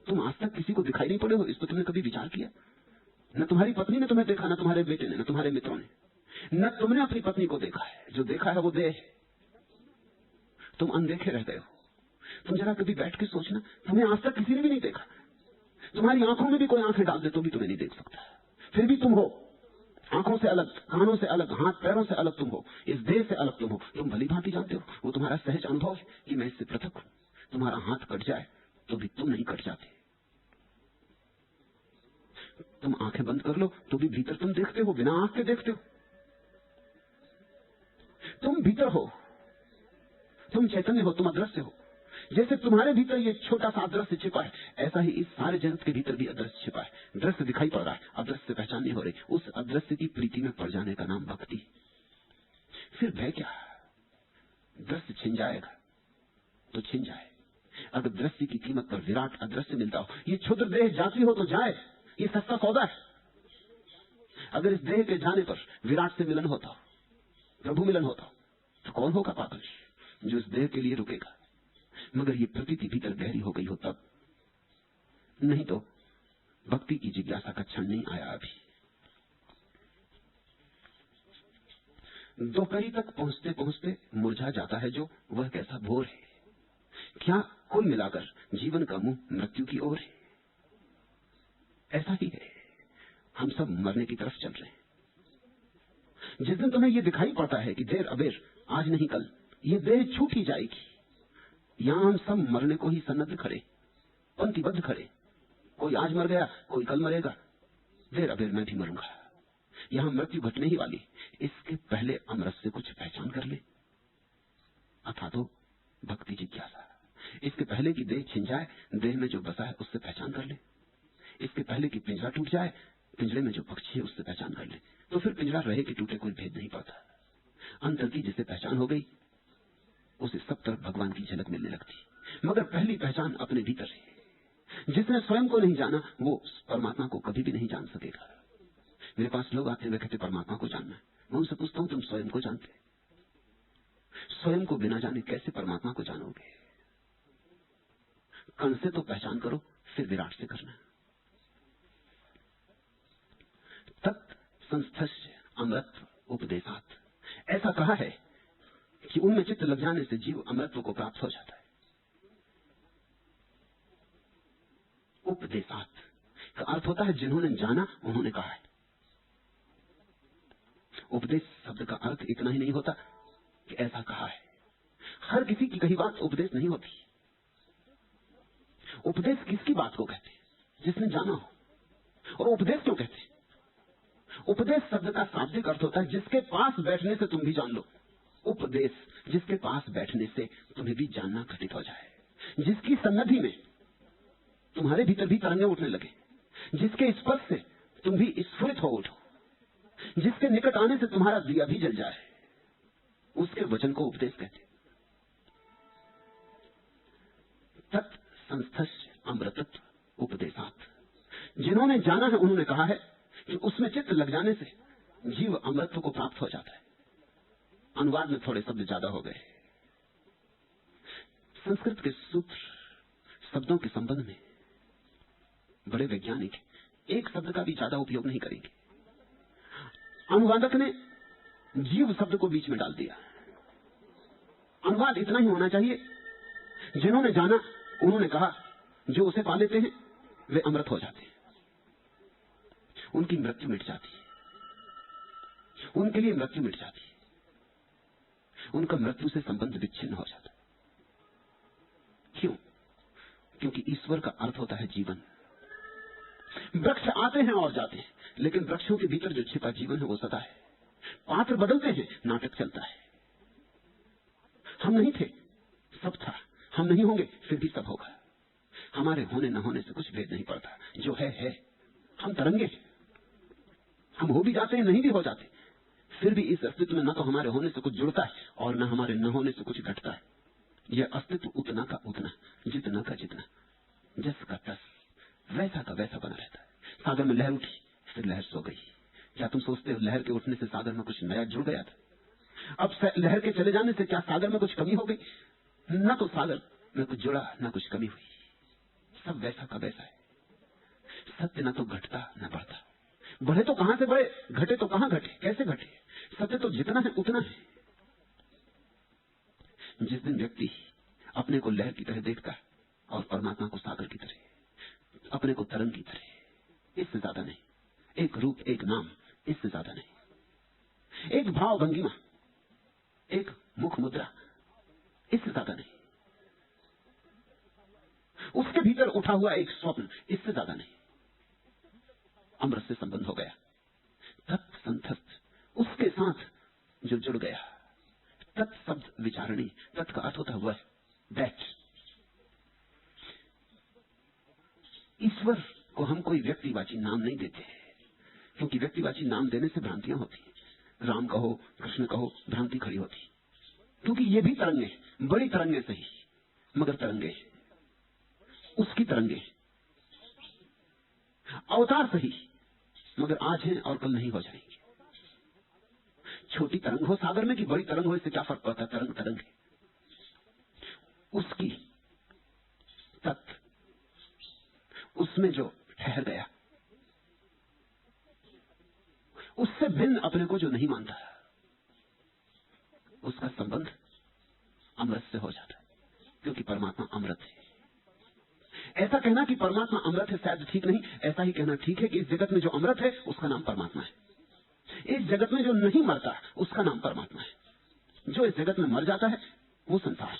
S1: तुम आज तक किसी को दिखाई नहीं पड़े हो, इस पर तुमने कभी विचार किया? न तुम्हारी पत्नी ने तुम्हें देखा, न तुम्हारे बेटे ने, न तुम्हारे मित्रों ने, न तुमने अपनी पत्नी को देखा है। जो देखा है वो देह है। तुम अनदेखे रह गए हो। तुम जरा कभी बैठ के सोचना, तुम्हें आज तक किसी ने भी नहीं देखा। तुम्हारी आंखों में भी कोई आंखें डाल दे तो भी तुम्हें नहीं देख सकता। फिर भी तुम हो, आंखों से अलग, कानों से अलग, हाथ पैरों से अलग तुम हो, इस देह से अलग तुम हो। तुम भली भांति जानते हो, वो तुम्हारा सहज अनुभव है कि मैं इससे पृथक हूं। तुम्हारा हाथ कट जाए तो भी तुम नहीं कट जाते। तुम आंखें बंद कर लो तो भी भीतर तुम देखते हो, बिना आंख के देखते हो। तुम भीतर हो, तुम चैतन्य हो, तुम अदृश्य हो। जैसे तुम्हारे भीतर ये छोटा सा अदृश्य छिपा है, ऐसा ही इस सारे जगत के भीतर भी अदृश्य छिपा है। दृश्य दिखाई पड़ रहा है, अदृश्य से पहचान नहीं हो रही। उस अदृश्य की प्रीति में पड़ जाने का नाम भक्ति। फिर भय क्या? दृश्य छिन जाएगा तो छिन जाए। अगर दृश्य की कीमत पर विराट अदृश्य मिलता हो, ये क्षुद्र देह जाती हो तो जाए, ये सस्ता सौदा है। अगर इस देह के जाने पर विराट से मिलन होता हो, प्रभु मिलन होता हो, तो कौन होगा पागल जो इस देह के लिए रुकेगा? मगर ये प्रकृति भीतर गहरी हो गई हो तब, नहीं तो भक्ति की जिज्ञासा का क्षण नहीं आया अभी। दोपहरी तक पहुंचते पहुंचते मुरझा जाता है जो, वह कैसा भोर है। क्या कुल मिलाकर जीवन का मुंह मृत्यु की ओर है? ऐसा ही है, हम सब मरने की तरफ चल रहे हैं। जिस दिन तुम्हें यह दिखाई पड़ता है कि देर अबेर, आज नहीं कल, ये देह छूट ही जाएगी, यहां हम सब मरने को ही सन्नद्ध खड़े, पंक्तिबद्ध खड़े। कोई आज मर गया, कोई कल मरेगा, देर अबेर मैं भी मरूंगा। यहां मृत्यु घटने ही वाली। इसके पहले अमृत से कुछ पहचान कर ले, अथा तो भक्ति जिज्ञासा। इसके पहले कि देह छिन जाए, देह में जो बसा है उससे पहचान कर ले। इसके पहले कि पिंजरा टूट जाए, पिंजरे में जो पक्षी है उससे पहचान कर ले। तो फिर पिंजरा रहे कि टूटे कोई भेद नहीं पड़ता। अंतर की जिसे पहचान हो गई, उसे सब तरफ भगवान की झलक मिलने लगती। मगर पहली पहचान अपने भीतर है। जिसने स्वयं को नहीं जाना, वो परमात्मा को कभी भी नहीं जान सकेगा। मेरे पास लोग आते हैं, वे कहते परमात्मा को जानना है। मैं उनसे पूछता हूं, तुम स्वयं को जानते? स्वयं को बिना जाने कैसे परमात्मा को जानोगे? कण से तो पहचान करो, फिर विराट से करना। तत् संस्थस्य अमृत उपदेशात, ऐसा कहा है कि उनमें चित्त लग जाने से जीव अमृत्व को प्राप्त हो जाता है। उपदेशात का अर्थ होता है जिन्होंने जाना उन्होंने कहा है। उपदेश शब्द का अर्थ इतना ही नहीं होता कि ऐसा कहा है। हर किसी की कही बात उपदेश नहीं होती। उपदेश किसकी बात को कहते हैं? जिसने जाना हो। और उपदेश क्यों कहते हैं? उपदेश शब्द का शाब्दिक अर्थ होता है जिसके पास बैठने से तुम भी जान लो। उपदेश, जिसके पास बैठने से तुम्हें भी जानना घटित हो जाए, जिसकी सन्निधि में तुम्हारे भीतर भी तरंगे उठने लगे, जिसके स्पर्श से तुम भी स्फुरित हो उठो, जिसके निकट आने से तुम्हारा दिया भी जल जाए, उसके वचन को उपदेश कहते। तत्संस्थस्य अमृतत्व उपदेशात्, जिन्होंने जाना है उन्होंने कहा है कि उसमें चित्त लग जाने से जीव अमृतत्व को प्राप्त हो जाता है। अनुवाद में थोड़े शब्द ज्यादा हो गए। संस्कृत के सूत्र शब्दों के संबंध में बड़े वैज्ञानिक एक शब्द का भी ज्यादा उपयोग नहीं करेंगे। अनुवादक ने जीव शब्द को बीच में डाल दिया। अनुवाद इतना ही होना चाहिए, जिन्होंने जाना उन्होंने कहा, जो उसे पा लेते हैं वे अमृत हो जाते हैं, उनकी मृत्यु मिट जाती है, उनके लिए मृत्यु मिट जाती है, उनका मृत्यु से संबंध विच्छिन्न हो जाता है। क्यों? क्योंकि ईश्वर का अर्थ होता है जीवन। वृक्ष आते हैं और जाते हैं, लेकिन वृक्षों के भीतर जो छिपा जीवन है वो सदा है। पात्र बदलते हैं, नाटक चलता है। हम नहीं थे, सब था। हम नहीं होंगे, फिर भी सब होगा। हमारे होने न होने से कुछ भेद नहीं पड़ता। जो है। हम तरंगे हैं। हम हो भी जाते हैं, नहीं भी हो जाते, फिर भी इस अस्तित्व में न तो हमारे होने से कुछ जुड़ता है और न हमारे न होने से कुछ घटता है। यह अस्तित्व उतना का उतना, जितना का जितना, जस का तस, वैसा का वैसा बना रहता है। सागर में लहर उठी, फिर लहर सो गई। क्या तुम सोचते हो लहर के उठने से सागर में कुछ नया जुड़ गया था? अब लहर के चले जाने से क्या सागर में कुछ कमी हो गई? न तो सागर में कुछ जुड़ा, न कुछ कमी हुई। सब वैसा का वैसा है। सत्य न तो घटता न बढ़ता। बढ़े तो कहां से बढ़े, घटे तो कहां घटे, कैसे घटे? सत्य तो जितना है उतना है। जिस दिन व्यक्ति अपने को लहर की तरह देखता है और परमात्मा को सागर की तरह, अपने को तरंग की तरह, इससे ज्यादा नहीं। एक रूप, एक नाम, इससे ज्यादा नहीं। एक भाव भंगिमा, एक मुख मुद्रा, इससे ज्यादा नहीं। उसके भीतर उठा हुआ एक स्वप्न, इससे ज्यादा नहीं। अमृत से संबंध हो गया। तत्संतस्त, उसके साथ जो जुड़ गया। तत्शब्द विचारणी, तत् का अर्थ होता हुआ है दैट। ईश्वर को हम कोई व्यक्तिवाची नाम नहीं देते, क्योंकि व्यक्तिवाची नाम देने से भ्रांतियां होती हैं। राम कहो, कृष्ण कहो, भ्रांति खड़ी होती, क्योंकि ये भी तरंगे, बड़ी तरंगे सही, मगर तरंगे, उसकी तरंगे। अवतार सही, मगर आज हैं और कल नहीं हो जाएंगे। छोटी तरंग हो सागर में कि बड़ी तरंग हो, इससे क्या फर्क पड़ता है? तरंग तरंग है। उसकी तत्व, उसमें जो ठहर गया, उससे भिन्न अपने को जो नहीं मानता, उसका संबंध अमृत से हो जाता है, क्योंकि परमात्मा अमृत है। ऐसा कहना कि परमात्मा अमृत है शायद ठीक नहीं। ऐसा ही कहना ठीक है कि इस जगत में जो अमृत है उसका नाम परमात्मा है। इस जगत में जो नहीं मरता उसका नाम परमात्मा है। जो इस जगत में मर जाता है वो संसार,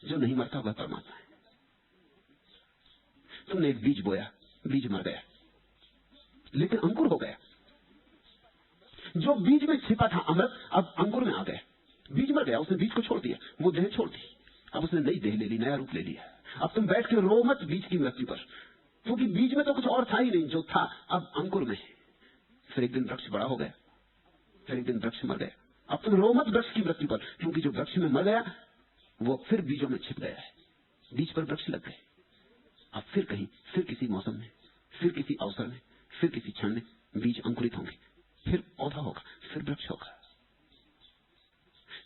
S1: जो नहीं मरता वह परमात्मा है। तुमने एक बीज बोया, बीज मर गया, लेकिन अंकुर हो गया। जो बीज में छिपा था अमृत, अब अंकुर में आ गया। बीज मर गया, उसने बीज को छोड़ दिया, वो देह छोड़ दी, अब उसने नई देह ले ली, नया रूप ले लिया। अब तुम बैठ के रो मत बीज की मृत्यु पर, क्योंकि बीज में तो कुछ और था ही नहीं, जो था अब अंकुर में। फिर एक दिन वृक्ष बड़ा हो गया, फिर एक दिन वृक्ष मर गया। अब तुम रो मत वृक्ष की मृत्यु पर, क्योंकि जो वृक्ष में मर गया वो फिर बीजों में छिप गया है। बीज पर वृक्ष लग गए। अब फिर कहीं, फिर किसी मौसम में, फिर किसी अवसर में, फिर किसी क्षण में बीज अंकुरित होंगे, फिर पौधा होगा, फिर वृक्ष होगा।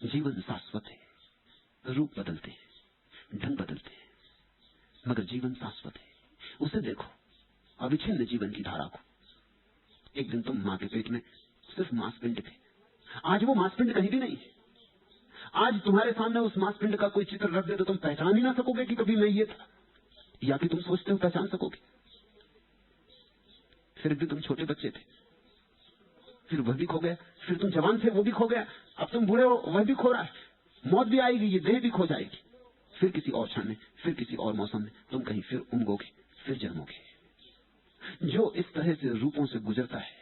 S1: जीवन शाश्वत है। रूप बदलते हैं, ढंग बदलते हैं, मगर जीवन शाश्वत है। उसे देखो, अविच्छिन्न जीवन की धारा को। एक दिन तुम मां के पेट में सिर्फ मांसपिंड थे, आज वो मांसपिंड कहीं भी नहीं है। आज तुम्हारे सामने उस मांसपिंड का कोई चित्र रख दे तो तुम पहचान ही ना सकोगे कि कभी मैं ये था, या कि तुम सोचते हो पहचान सकोगे। फिर भी तुम छोटे बच्चे थे, फिर वह भी खो गया, फिर तुम जवान थे वो भी खो गया, अब तुम बूढ़े हो वह भी खो रहा है, मौत भी आएगी, ये देह भी खो जाएगी, फिर किसी और क्षण में, फिर किसी और मौसम में तुम कहीं फिर उमगोगे, फिर जन्मोगे। जो इस तरह से रूपों से गुजरता है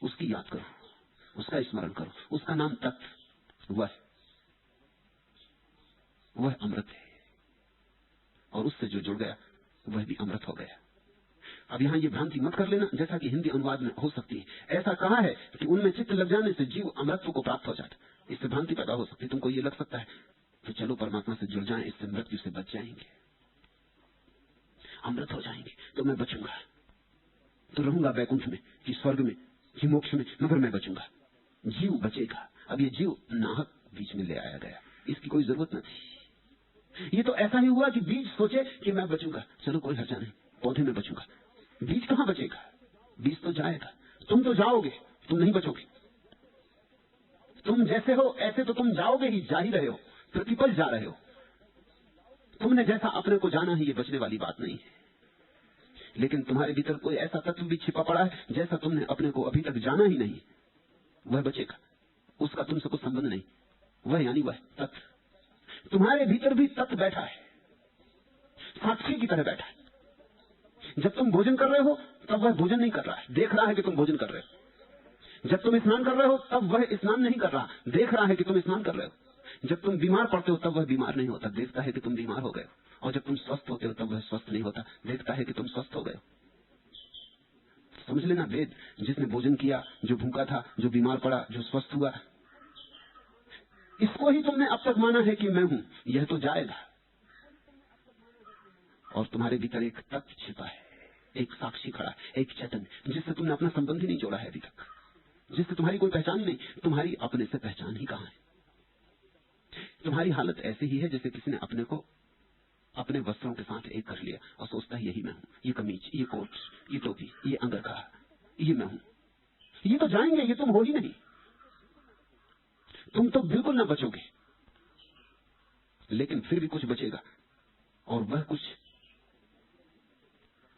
S1: उसकी याद करो, उसका स्मरण करो, उसका नाम तत्व, वह अमृत है, और उससे जो जुड़ गया वह भी अमृत हो गया। अब यहाँ ये भ्रांति मत कर लेना, जैसा कि हिंदी अनुवाद में हो सकती है, ऐसा कहा है कि उनमें चित्त लग जाने से जीव अमृतत्व को प्राप्त हो जाता, इससे भ्रांति पैदा हो सकती है। तुमको ये लग सकता है तो चलो परमात्मा से जुड़ जाएं, इससे मृत्यु से बच जाएंगे, अमृत हो जाएंगे, तो मैं बचूंगा, तो रहूंगा वैकुंठ में कि स्वर्ग में कि मोक्ष में, मगर मैं बचूंगा, जीव बचेगा। अब ये जीव नाहक बीच में ले आया गया, इसकी कोई जरूरत न थी। ये तो ऐसा ही हुआ कि बीज सोचे कि मैं बचूंगा, चलो कोई हर्जा नहीं, पौधे में बचूंगा। बीज कहां बचेगा, बीज तो जाएगा, तुम तो जाओगे, तुम नहीं बचोगे। तुम जैसे हो ऐसे तो तुम जाओगे ही, जा ही रहे हो, प्रतिपल जा रहे हो। तुमने जैसा अपने को जाना है ये बचने वाली बात नहीं है, लेकिन तुम्हारे भीतर कोई ऐसा तत्व भी छिपा पड़ा है जैसा तुमने अपने को अभी तक जाना ही नहीं, वह बचेगा, उसका तुमसे कुछ संबंध नहीं, वह यानी वह तत्व। तुम्हारे भीतर भी तत्व बैठा है, साक्षी की तरह बैठा है। जब तुम भोजन कर रहे हो तब वह भोजन नहीं कर रहा है, देख रहा है कि तुम भोजन कर रहे हो। जब तुम स्नान कर रहे हो तब वह स्नान नहीं कर रहा, देख रहा है कि तुम स्नान कर रहे हो। जब तुम बीमार पड़ते हो तब वह बीमार नहीं होता, देखता है कि तुम बीमार हो गए हो। और जब तुम स्वस्थ होते हो तब वह स्वस्थ नहीं होता, देखता है कि तुम स्वस्थ हो गए हो। समझ लेना, वेद जिसने भोजन किया, जो भूखा था, जो बीमार पड़ा, जो स्वस्थ हुआ, इसको ही तुमने अब तक माना है कि मैं हूं, यह तो जाएगा। और तुम्हारे भीतर एक तत्व छिपा है, एक साक्षी खड़ा है, एक चैतन्य, जिससे तुमने अपना संबंध ही नहीं जोड़ा है अभी तक, जिससे तुम्हारी कोई पहचान ही नहीं। तुम्हारी अपने से पहचान ही कहां है। तुम्हारी हालत ऐसे ही है जैसे किसी ने अपने को अपने वस्त्रों के साथ एक कर लिया और सोचता है यही मैं हूं, ये कमीज, ये कोट, ये टोपी, ये अंगरखा, ये मैं हूं। ये तो जाएंगे, ये तुम हो ही नहीं। तुम तो बिल्कुल ना बचोगे, लेकिन फिर भी कुछ बचेगा, और वह कुछ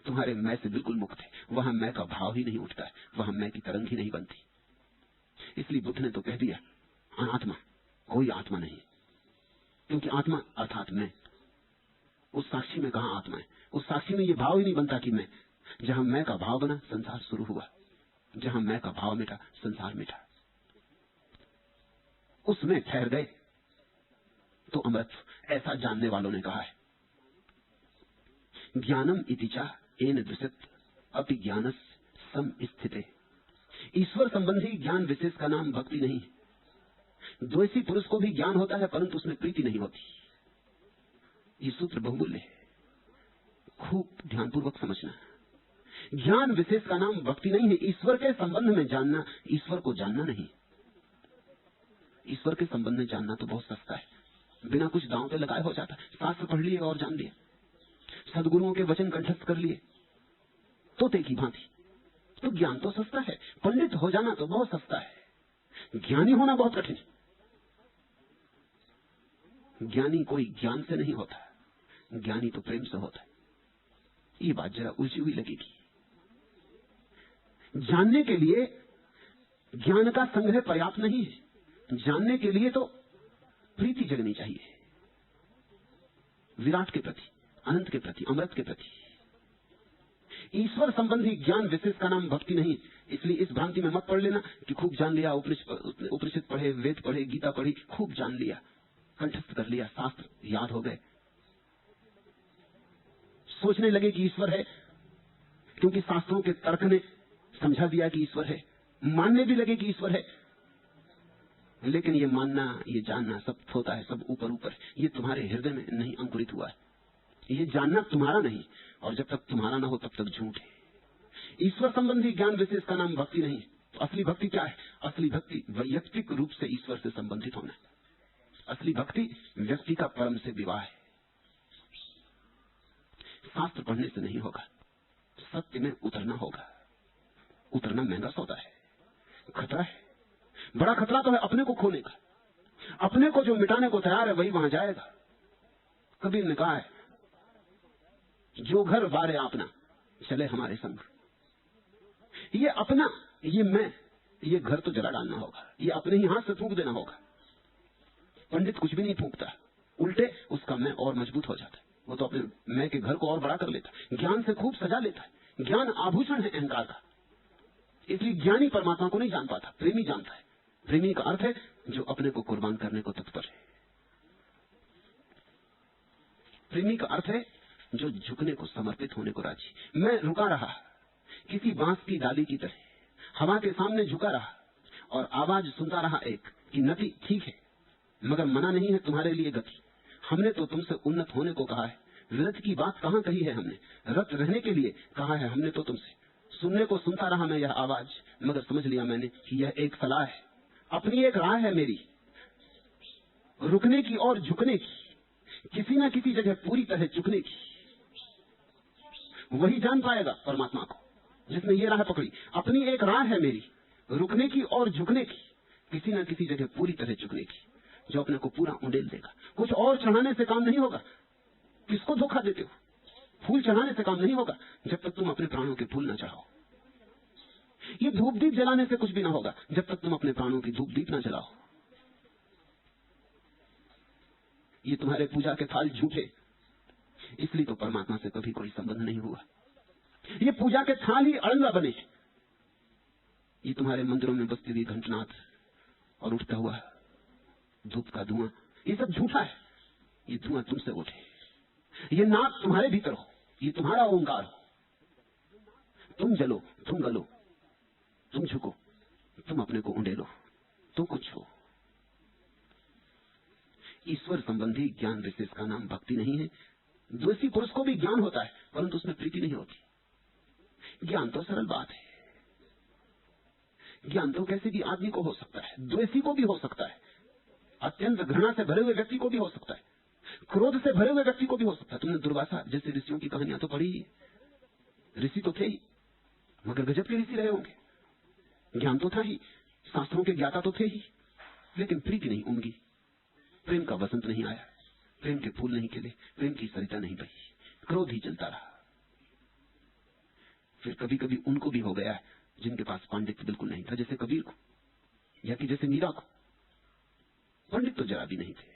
S1: तुम्हारे मैं से बिल्कुल मुक्त है। वहां मैं का भाव ही नहीं उठता है, वहां मैं की तरंग ही नहीं बनती। इसलिए बुद्ध ने तो कह दिया अनात्मा, कोई आत्मा नहीं, क्योंकि आत्मा अर्थात मैं। उस साक्षी में कहां आत्मा है, उस साक्षी में ये भाव ही नहीं बनता कि मैं। जहां मैं का भाव बना संसार शुरू हुआ, जहां मैं का भाव मिटा संसार मिटा। उसमें ठहर गए तो अमृत, ऐसा जानने वालों ने कहा है। ज्ञानम इतिचा एन दृशत अपि ज्ञानस सम स्थिते। ईश्वर संबंधी ज्ञान विशेष का नाम भक्ति नहीं है। द्वेषी पुरुष को भी ज्ञान होता है परंतु उसमें प्रीति नहीं होती। ये सूत्र बहुमूल्य है, खूब ध्यानपूर्वक समझना। ज्ञान विशेष का नाम भक्ति नहीं है। ईश्वर के संबंध में जानना, ईश्वर को जानना नहीं। ईश्वर के संबंध में जानना तो बहुत सस्ता है, बिना कुछ दांव पे लगाए हो जाता है। शास्त्र पढ़ लिए और जान लिया, सदगुरुओं के वचन कंठस्थ कर लिए तोते की भांति, तो ज्ञान तो सस्ता है। पंडित हो जाना तो बहुत सस्ता है, ज्ञानी होना बहुत कठिन। ज्ञानी कोई ज्ञान से नहीं होता, ज्ञानी तो प्रेम से होता है। ये बात जरा उलझी हुई लगेगी। जानने के लिए ज्ञान का संग्रह पर्याप्त नहीं है, जानने के लिए तो प्रीति जगनी चाहिए, विराट के प्रति, अनंत के प्रति, अमृत के प्रति। ईश्वर संबंधी ज्ञान विशेष का नाम भक्ति नहीं। इसलिए इस भ्रांति में मत पड़ लेना कि खूब जान लिया, उपनिषद पढ़े, वेद पढ़े, गीता पढ़ी, खूब जान लिया, कंठस्थ कर लिया, शास्त्र याद हो गए, सोचने लगे कि ईश्वर है क्योंकि शास्त्रों के तर्क ने समझा दिया कि ईश्वर है, मानने भी लगे कि ईश्वर है। लेकिन ये मानना, ये जानना सब होता है, सब ऊपर ऊपर। ये तुम्हारे हृदय में नहीं अंकुरित हुआ है। ये जानना तुम्हारा नहीं, और जब तक तुम्हारा ना हो तब तक झूठ है। ईश्वर संबंधी ज्ञान विशेष का नाम भक्ति नहीं। तो असली भक्ति क्या है? असली भक्ति वैयक्तिक रूप से ईश्वर से संबंधित होना है। असली भक्ति व्यक्ति का परम से विवाह है। शास्त्र पढ़ने से नहीं होगा, सत्य में उतरना होगा। उतरना महंगा सौदा है, खतरा है, बड़ा खतरा तो है अपने को खोने का। अपने को जो मिटाने को तैयार है वही वहां जाएगा। कबीर ने कहा है, जो घर बारे अपना चले हमारे संग। ये अपना, ये मैं, ये घर तो जला डालना होगा, ये अपने ही हाथ से फूंक देना होगा। पंडित कुछ भी नहीं फूंकता, उल्टे उसका मैं और मजबूत हो जाता है। वो तो अपने मैं के घर को और बड़ा कर लेता है, ज्ञान से खूब सजा लेता है। ज्ञान आभूषण है अहंकार का, इसलिए ज्ञानी परमात्मा को नहीं जान पाता, प्रेमी जानता है। प्रेमी का अर्थ है जो अपने को कुर्बान करने को तत्पर है। प्रेमी का अर्थ है जो झुकने को, समर्पित होने को राजी। मैं रुका रहा किसी बांस की डाली की तरह, हवा के सामने झुका रहा और आवाज सुनता रहा एक कि नति ठीक है, मगर मना नहीं है तुम्हारे लिए गति। हमने तो तुमसे उन्नत होने को कहा है, विरत की बात कहां कही है हमने, रत रहने के लिए कहा है हमने तो तुमसे। सुनने को सुनता रहा मैं यह आवाज, मगर समझ लिया मैंने कि यह एक सलाह है, अपनी एक राह है मेरी, रुकने की और झुकने की, किसी न किसी जगह पूरी तरह झुकने की। वही जान पाएगा परमात्मा को जिसने ये राह पकड़ी। अपनी एक राह है मेरी, रुकने की और झुकने की, किसी न किसी जगह पूरी तरह झुकने की, जो अपने को पूरा उंडेल देगा। कुछ और चढ़ाने से काम नहीं होगा। किसको धोखा देते हो? फूल चढ़ाने से काम नहीं होगा जब तक तुम अपने प्राणों के फूल न चढ़ाओ। ये धूप दीप जलाने से कुछ भी ना होगा जब तक तुम अपने प्राणों की धूप दीप न जलाओ। ये तुम्हारे पूजा के थाल झूठे, इसलिए तो परमात्मा से कभी कोई संबंध नहीं हुआ। ये पूजा के थाल ही अड़ंगा बने। ये तुम्हारे मंदिरों में बजती हुई घंटनाद और उठता हुआ धूप का धुआं, ये सब झूठा है। ये धुआं तुमसे उठे, ये नाद तुम्हारे भीतर हो, ये तुम्हारा ओंकार हो। तुम जलो, तुम गलो, तुम झुको, तुम अपने को उंडेलो, तो कुछ हो। ईश्वर संबंधी ज्ञान विशेष का नाम भक्ति नहीं है। द्वेषी पुरुष को भी ज्ञान होता है, परंतु उसमें प्रीति नहीं होती। ज्ञान तो सरल बात है। ज्ञान तो कैसे भी आदमी को हो सकता है, द्वेषी को भी हो सकता है, अत्यंत घृणा से भरे हुए व्यक्ति को भी हो सकता है, क्रोध से भरे हुए व्यक्ति को भी हो सकता है। तुमने दुर्वासा जैसे ऋषियों की कहानियां तो पढ़ी ही। ऋषि तो थे ही, मगर गजब के ऋषि रहे होंगे। ज्ञान तो था ही, शास्त्रों के ज्ञाता तो थे ही, लेकिन प्रीति नहीं उमगी, प्रेम का वसंत नहीं आया, प्रेम के फूल नहीं खिले, प्रेम की सरिता नहीं बही, क्रोध ही चलता रहा। फिर कभी कभी उनको भी हो गया जिनके पास पांडित्य बिल्कुल नहीं था, जैसे कबीर को या कि जैसे मीरा को। पंडित तो जरा भी नहीं थे,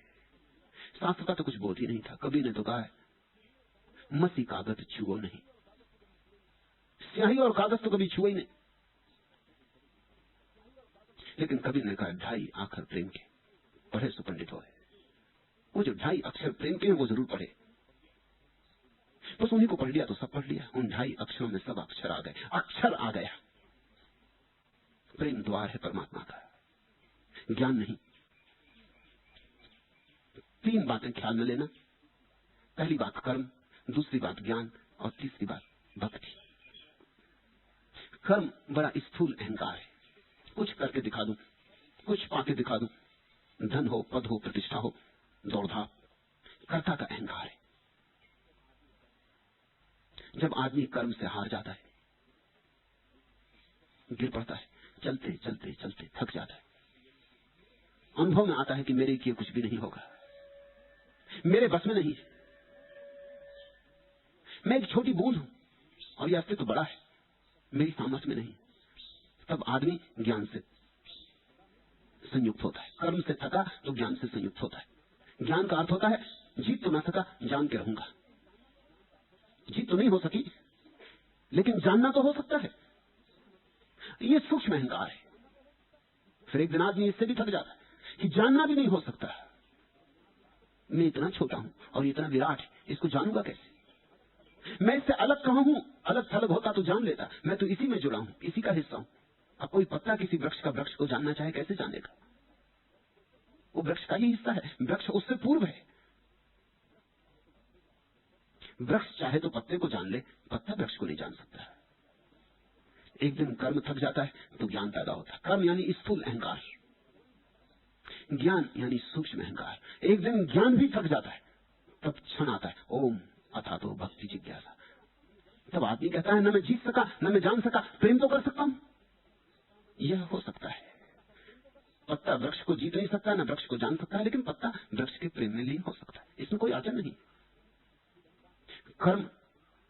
S1: शास्त्र का तो कुछ बोध ही नहीं था। कबीर ने तो कहा है, मसी कागज छुओ नहीं। स्याही और कागज तो कभी छुआ ही नहीं। लेकिन कबीर ने कहा, 2.5 आखर प्रेम के पढ़े सो पंडित होए। वो जो 2.5 अक्षर प्रेम के हैं वो जरूर पढ़े। बस उन्हीं को पढ़ लिया तो सब पढ़ लिया। उन 2.5 अक्षरों में सब अक्षर आ गए, अक्षर आ गया। प्रेम द्वार है परमात्मा का, ज्ञान नहीं। 3 बातें ख्याल में लेना। पहली बात कर्म, दूसरी बात ज्ञान और तीसरी बात भक्ति। कर्म बड़ा स्थूल अहंकार है, कुछ करके दिखा दूं, कुछ पाके दिखा दूं, धन हो, पद हो, प्रतिष्ठा हो, दौड़धाप, कर्ता का अहंकार है। जब आदमी कर्म से हार जाता है, गिर पड़ता है, चलते चलते चलते थक जाता है, अनुभव में आता है कि मेरे किए कुछ भी नहीं होगा, मेरे बस में नहीं है, मैं एक छोटी बूंद हूं और यह अस्तित्व बड़ा है, मेरी सामर्थ्य में नहीं। तब आदमी ज्ञान से संयुक्त होता है। कर्म से थका तो ज्ञान से संयुक्त होता है। ज्ञान का अर्थ होता है, जीत तो ना सका, जान के रहूंगा। जीत तो नहीं हो सकी, लेकिन जानना तो हो सकता है। ये सूक्ष्म अहंकार है। फिर एक दिन आदमी इससे भी थक जाता है कि जानना भी नहीं हो सकता। मैं इतना छोटा हूं और इतना विराट है, इसको जानूंगा कैसे? मैं इससे अलग कहां हूं? अलग थलग होता तो जान लेता। मैं तो इसी में जुड़ा हूं, इसी का हिस्सा हूं। अब कोई पत्ता किसी वृक्ष का वृक्ष को जानना चाहे, कैसे जानेगा? वो वृक्ष का ही हिस्सा है, वृक्ष उससे पूर्व है। वृक्ष चाहे तो पत्ते को जान ले, पत्ता वृक्ष को नहीं जान सकता। एक दिन कर्म थक जाता है तो ज्ञान पैदा होता है। कर्म यानी स्थूल अहंकार, ज्ञान यानी सूक्ष्म अहंकार। एक दिन ज्ञान भी थक जाता है, तब क्षण आता है, ओम अथा तो भक्ति जिज्ञासा। तब आदमी कहता है, न मैं जीत सका, न मैं जान सका, प्रेम तो कर सकता हूं। यह हो सकता है। पत्ता वृक्ष को जीत नहीं सकता, न वृक्ष को जान सकता है, लेकिन पत्ता वृक्ष के प्रेम में लीन हो सकता है। इसमें कोई अड़चन नहीं। कर्म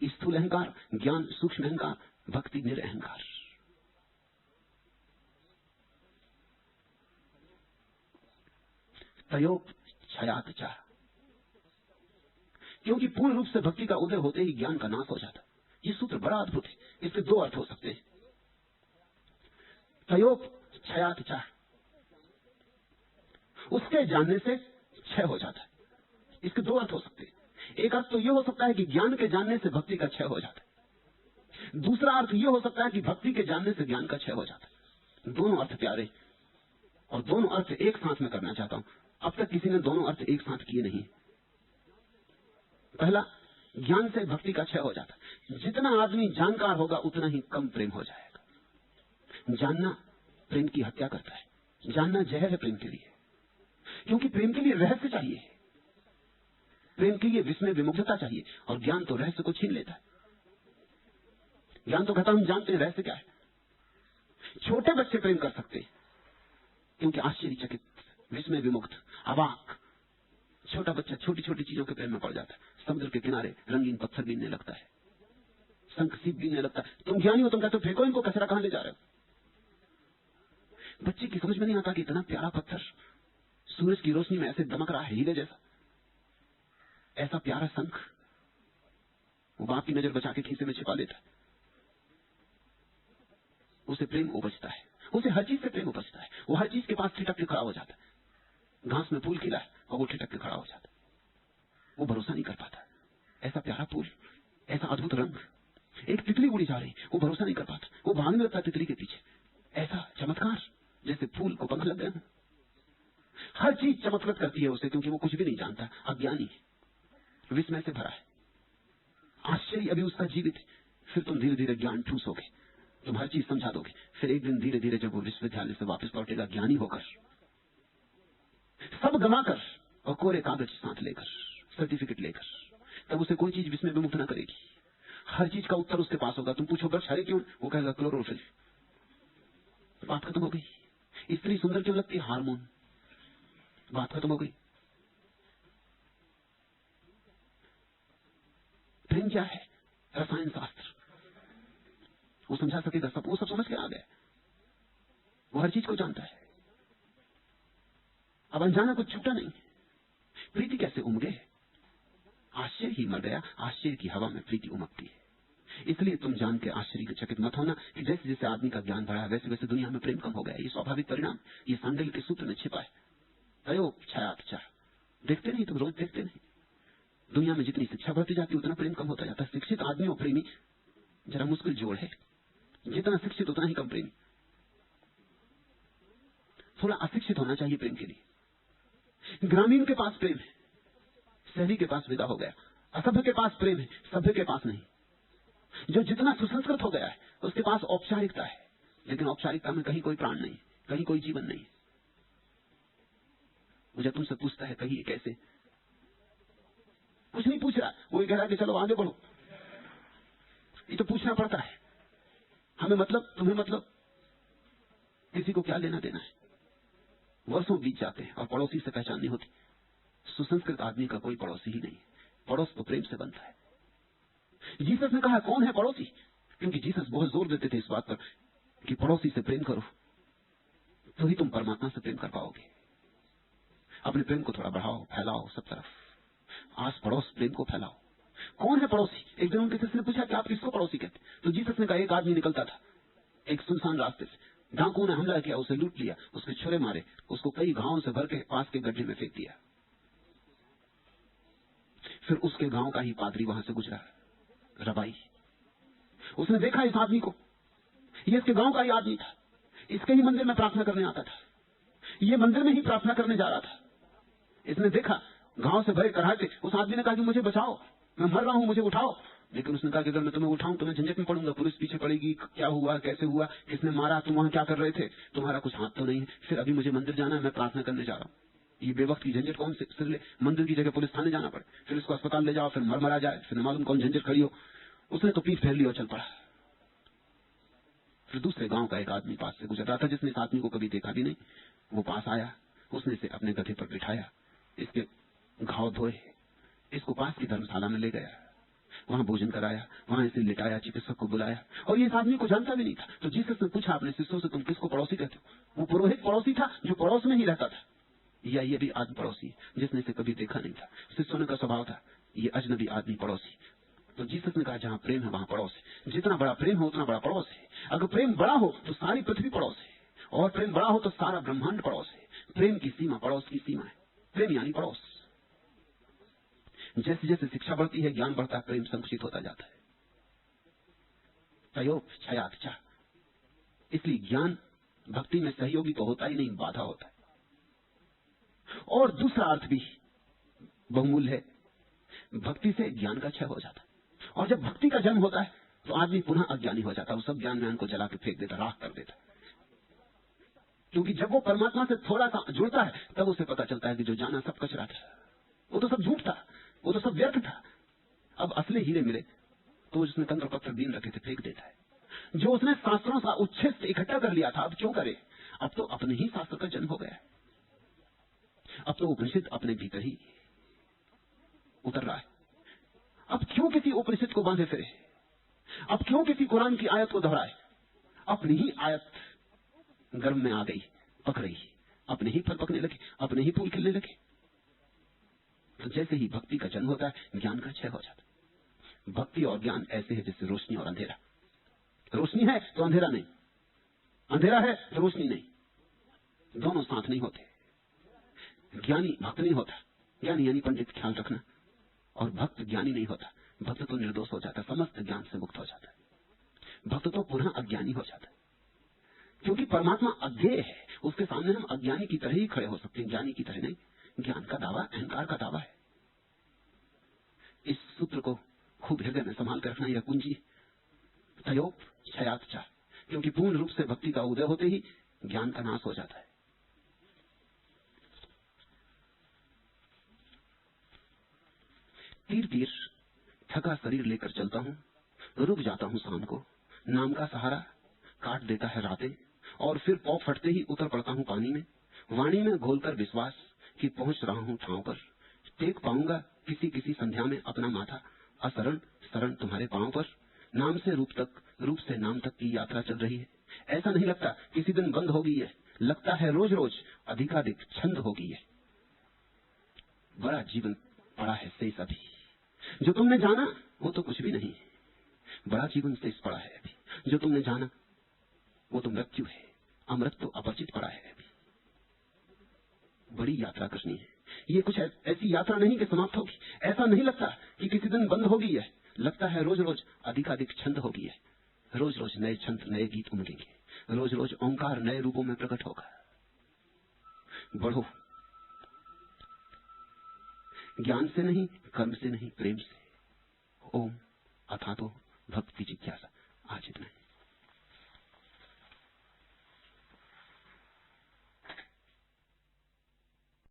S1: स्थूल अहंकार, ज्ञान सूक्ष्म अहंकार, भक्ति निरअहंकार। तयोप छयात चाह, क्योंकि पूर्ण रूप से भक्ति का उदय होते ही ज्ञान का नाश हो जाता। ये सूत्र बड़ा अद्भुत है, इसके दो अर्थ हो सकते हैं। तयोप छयात चाह, उसके जानने से क्षय हो जाता है। इसके दो अर्थ हो सकते हैं। एक अर्थ तो यह हो सकता है कि ज्ञान के जानने से भक्ति का क्षय हो जाता है। दूसरा अर्थ यह हो सकता है कि भक्ति के जानने से ज्ञान का क्षय हो जाता है। दोनों अर्थ प्यारे और दोनों अर्थ एक साथ में करना चाहता हूं। अब तक किसी ने दोनों अर्थ एक साथ किए नहीं। पहला, ज्ञान से भक्ति का क्षय हो जाता है। जितना आदमी जानकार होगा उतना ही कम प्रेम हो जाएगा। जानना प्रेम की हत्या करता है। जानना जहर है प्रेम के लिए, क्योंकि प्रेम के लिए रहस्य चाहिए, प्रेम के लिए विस्मय विमुग्धता चाहिए, और ज्ञान तो रहस्य को छीन लेता है। ज्ञान तो कहता हम जानते हैं, रहस्य क्या है। छोटे बच्चे प्रेम कर सकते हैं क्योंकि आश्चर्यचकित, विस्मय विमुग्ध, अवाक। छोटा बच्चा छोटी छोटी चीजों के प्रेम में पड़ जाता है। समुद्र के किनारे रंगीन पत्थर बीनने लगता है, शंख सीप बीनने लगता है। तुम ज्ञानी हो, तुम कहते हो फेंको इनको, कचरा कहां ले जा रहे हो। बच्चे की समझ में नहीं आता कि इतना प्यारा पत्थर सूरज की रोशनी में ऐसे दमक रहा है, हीरे जैसा। ऐसा प्यारा शंख वो बाप की नजर बचा के खीसे में छिपा लेता है। उसे प्रेम उपजता है, उसे हर चीज से प्रेम उपजता है। वो हर चीज के पास ठिठक के खड़ा हो जाता है। घास में फूल खिला है और वो ठिठक के खड़ा हो जाता है। वो भरोसा नहीं कर पाता। ऐसा प्यारा फूल, ऐसा अद्भुत रंग। एक तितली उड़ी जा रही, वो भरोसा नहीं कर पाता। वो भागने लगता है तितली के पीछे। ऐसा चमत्कार, जैसे फूल को पंख लग गए। हर चीज चमत्कृत करती है उसे, क्योंकि वो कुछ भी नहीं जानता, अज्ञानी, विस्मय से भरा है। आश्चर्य अभी उसका जीवित है। फिर तुम धीरे धीरे ज्ञान ठूसोगे, तुम हर चीज समझा दोगे। फिर एक दिन धीरे धीरे जब वो विश्वविद्यालय से वापस लौटेगा ज्ञानी होकर, सब गमाकर और कोरे कागज साथ लेकर, सर्टिफिकेट लेकर, तब उसे कोई चीज विस्मय विमुक्त न करेगी। हर चीज का उत्तर उसके पास होगा। तुम पूछो वृक्ष हरे क्यों, वो कहेगा क्लोरोफिल। बात खत्म हो गई। स्त्री सुंदर क्यों लगती है, हार्मोन। बात खत्म हो गई। प्रेम क्या है, रसायन शास्त्र। वो समझा सकेगा सब, वो सब समझ के आ गया। वो हर चीज को जानता है। अब अनजाना कुछ छूटा नहीं। प्रीति कैसे उमगे, आश्चर्य ही मर गया। आश्चर्य की हवा में प्रीति उमकती है। इसलिए तुम जान के आश्चर्यचकित मत होना कि जैसे जैसे आदमी का ज्ञान बढ़ा वैसे वैसे दुनिया में प्रेम कम हो गया। ये स्वाभाविक परिणाम, ये सांडल के सूत्र में छिपा है। तयो छायात चाह, देखते नहीं तुम, रोज देखते नहीं। दुनिया में जितनी शिक्षा बढ़ती जाती उतना प्रेम कम होता जाता है। शिक्षित आदमी और प्रेमी जरा मुश्किल जोड़ है। जितना शिक्षित उतना ही कम प्रेमी। थोड़ा अशिक्षित होना चाहिए प्रेम के लिए। ग्रामीण के पास प्रेम है, शहरी के पास विदा हो गया। असभ्य के पास प्रेम है, सभ्य के पास नहीं। जो जितना सुसंस्कृत हो गया है उसके पास औपचारिकता है, लेकिन औपचारिकता में कहीं कोई प्राण नहीं, कहीं कोई जीवन नहीं। मुझे तुमसे पूछता है कहिए कैसे, कुछ नहीं पूछ रहा, वो कह रहा है कि चलो आगे बढ़ो। ये तो पूछना पड़ता है। हमें मतलब, तुम्हें मतलब, किसी को क्या लेना देना है। वर्षों बीत जाते हैं और पड़ोसी से पहचान नहीं होती। सुसंस्कृत आदमी का कोई पड़ोसी ही नहीं। पड़ोस तो प्रेम से बनता है। जीसस ने कहा कौन है पड़ोसी, क्योंकि जीसस बहुत जोर देते थे इस बात पर कि पड़ोसी से प्रेम करो तो ही तुम परमात्मा से प्रेम कर पाओगे। अपने प्रेम को थोड़ा बढ़ाओ, फैलाओ सब तरफ, आस पड़ोस प्रेम को फैलाओ। कौन है पड़ोसी। एक दिन उनके शिष्य ने पूछा कि आप किसको पड़ोसी कहते, तो जीसस ने कहा एक आदमी निकलता था एक सुनसान रास्ते से, डाकुओं ने हमला किया, उसे लूट लिया, उसके छुरे मारे, उसको कई घावों से भर के पास के गड्ढे में फेंक दिया। फिर उसके गांव का ही पादरी वहां से गुजरा, रबाई। उसने देखा इस आदमी को, ये इसके गांव का ही आदमी था, इसके ही मंदिर में प्रार्थना करने आता था, ये मंदिर में ही प्रार्थना करने जा रहा था। इसने देखा घाव से भरे कराहते। उस आदमी ने कहा कि मुझे बचाओ, मैं मर रहा हूं, मुझे उठाओ। लेकिन उसने कहा कि अगर मैं तुम्हें उठाऊं तो मैं झंझट में पड़ूंगा, पुलिस पीछे पड़ेगी, क्या हुआ, कैसे हुआ, किसने मारा, तुम वहां क्या कर रहे थे, तुम्हारा कुछ हाथ तो नहीं है। फिर अभी मुझे मंदिर जाना है, मैं प्रार्थना करने जा रहा हूँ। ये बेवक्त की झंझट कौन सिर ले, मंदिर की जगह पुलिस थाने जाना पड़े, फिर इसको अस्पताल ले जाओ, फिर मरा जाए, फिर मालूम कौन झंझट खड़ी हो। उसने तो पीठ फेर ली और चल पड़ा। फिर दूसरे गांव का एक आदमी पास से गुजर रहा था जिसने इस आदमी को कभी देखा भी नहीं। वो पास आया, उसने इसे अपने गधे पर बिठाया, इसके घाव धोए, इसको पास की धर्मशाला में ले गया, वहां भोजन कराया, वहां इसे लिटाया, चिकित्सक को बुलाया। और ये इस आदमी को जानता भी नहीं था। तो जीसस ने पूछा अपने शिष्यों से तुम किसको पड़ोसी कहते हो। वो पुरोहित पड़ोसी था जो पड़ोस में ही रहता था। या ये भी आदमी पड़ोसी जिसने इसे कभी देखा नहीं था, शिष्यों का स्वभाव था ये अजनबी आदमी पड़ोसी। तो जीसस ने कहा जहां प्रेम है वहां पड़ोस है। जितना बड़ा प्रेम हो उतना बड़ा पड़ोस है। अगर प्रेम बड़ा हो तो सारी पृथ्वी पड़ोस है, और प्रेम बड़ा हो तो सारा ब्रह्मांड पड़ोस है। प्रेम की सीमा पड़ोस की सीमा है। प्रेम यानी पड़ोस। जैसे जैसे शिक्षा बढ़ती है, ज्ञान बढ़ता है, प्रेम संकुचित होता जाता है। सहयोग छयात चाह। इसलिए ज्ञान भक्ति में सहयोगी तो होता ही नहीं, बाधा होता है। और दूसरा अर्थ भी बहुमूल्य है, भक्ति से ज्ञान का क्षय हो जाता है। और जब भक्ति का जन्म होता है तो आदमी पुनः अज्ञानी हो जाता है। वो सब ज्ञान ज्ञान को जला के फेंक देता, राख कर देता। क्योंकि जब वो परमात्मा से थोड़ा सा जुड़ता है तब उसे पता चलता है कि जो जाना सब कचरा था, वो तो सब झूठ था, वो तो सब व्यर्थ था। अब असली हीरे मिले तो उसने कंकर पत्थर दीन रखे थे फेंक देता है। जो उसने शास्त्रों का उच्छेद इकट्ठा कर लिया था अब क्यों करे? अब तो अपने ही शास्त्र का जन्म हो गया। अब तो उपनिषद अपने भीतर ही उतर रहा है। अब क्यों किसी उपनिषद को बांधे फिरे? अब क्यों किसी कुरान की आयत को दोहराए? अपनी ही आयत गर्भ में आ गई, पक रही, अपने ही फल पकने लगे, अपने ही फूल खिलने लगे। तो जैसे ही भक्ति का जन्म होता है ज्ञान का क्षय हो जाता है। भक्ति और ज्ञान ऐसे है जैसे रोशनी और अंधेरा। रोशनी है तो अंधेरा नहीं, अंधेरा है तो रोशनी नहीं, दोनों साथ नहीं होते। ज्ञानी भक्त नहीं होता, ज्ञानी यानी पंडित, ख्याल रखना। और भक्त ज्ञानी नहीं होता, भक्त तो निर्दोष हो जाता, समस्त ज्ञान से मुक्त हो जाता है। भक्त तो पुनः अज्ञानी हो जाता है, क्योंकि परमात्मा अज्ञेय है। उसके सामने हम अज्ञानी की तरह ही खड़े हो सकते हैं, ज्ञानी की तरह नहीं। ज्ञान का दावा अहंकार का दावा है। इस सूत्र को खूब हृदय में संभाल कर रखना। यह कुंजी तयोप क्षयात चाह, क्योंकि पूर्ण रूप से भक्ति का उदय होते ही ज्ञान का नाश हो जाता है। तीर तीर थका शरीर लेकर चलता हूँ, रुक जाता हूँ शाम को। नाम का सहारा काट देता है रातें, और फिर पौ फटते ही उतर पड़ता हूँ पानी में। वाणी में घोलकर विश्वास कि पहुंच रहा हूँ ठाव पर। टेक पाऊंगा किसी किसी संध्या में अपना माथा, असरण शरण तुम्हारे पांव पर। नाम से रूप तक, रूप से नाम तक की यात्रा चल रही है। ऐसा नहीं लगता किसी दिन बंद होगी है, लगता है रोज रोज अधिकाधिक छंद होगी है। बड़ा जीवन पड़ा है शेष अभी, जो तुमने जाना वो तो कुछ भी नहीं। बड़ा जीवन शेष पड़ा है अभी, जो तुमने जाना वो तो मृत्यु है। अमृत तो अपरिचित पड़ा है अभी। बड़ी यात्रा करनी है। ये कुछ ऐसी यात्रा नहीं कि समाप्त होगी। ऐसा नहीं लगता कि किसी दिन बंद होगी है, लगता है रोज रोज अधिकाधिक छंद होगी है। रोज रोज नए छंद, नए गीत उमगेंगे। रोज रोज ओंकार नए रूपों में प्रकट होगा। बढ़ो, ज्ञान से नहीं, कर्म से नहीं, प्रेम से। ओम अथातो भक्ति जिज्ञासा। आज इतना है।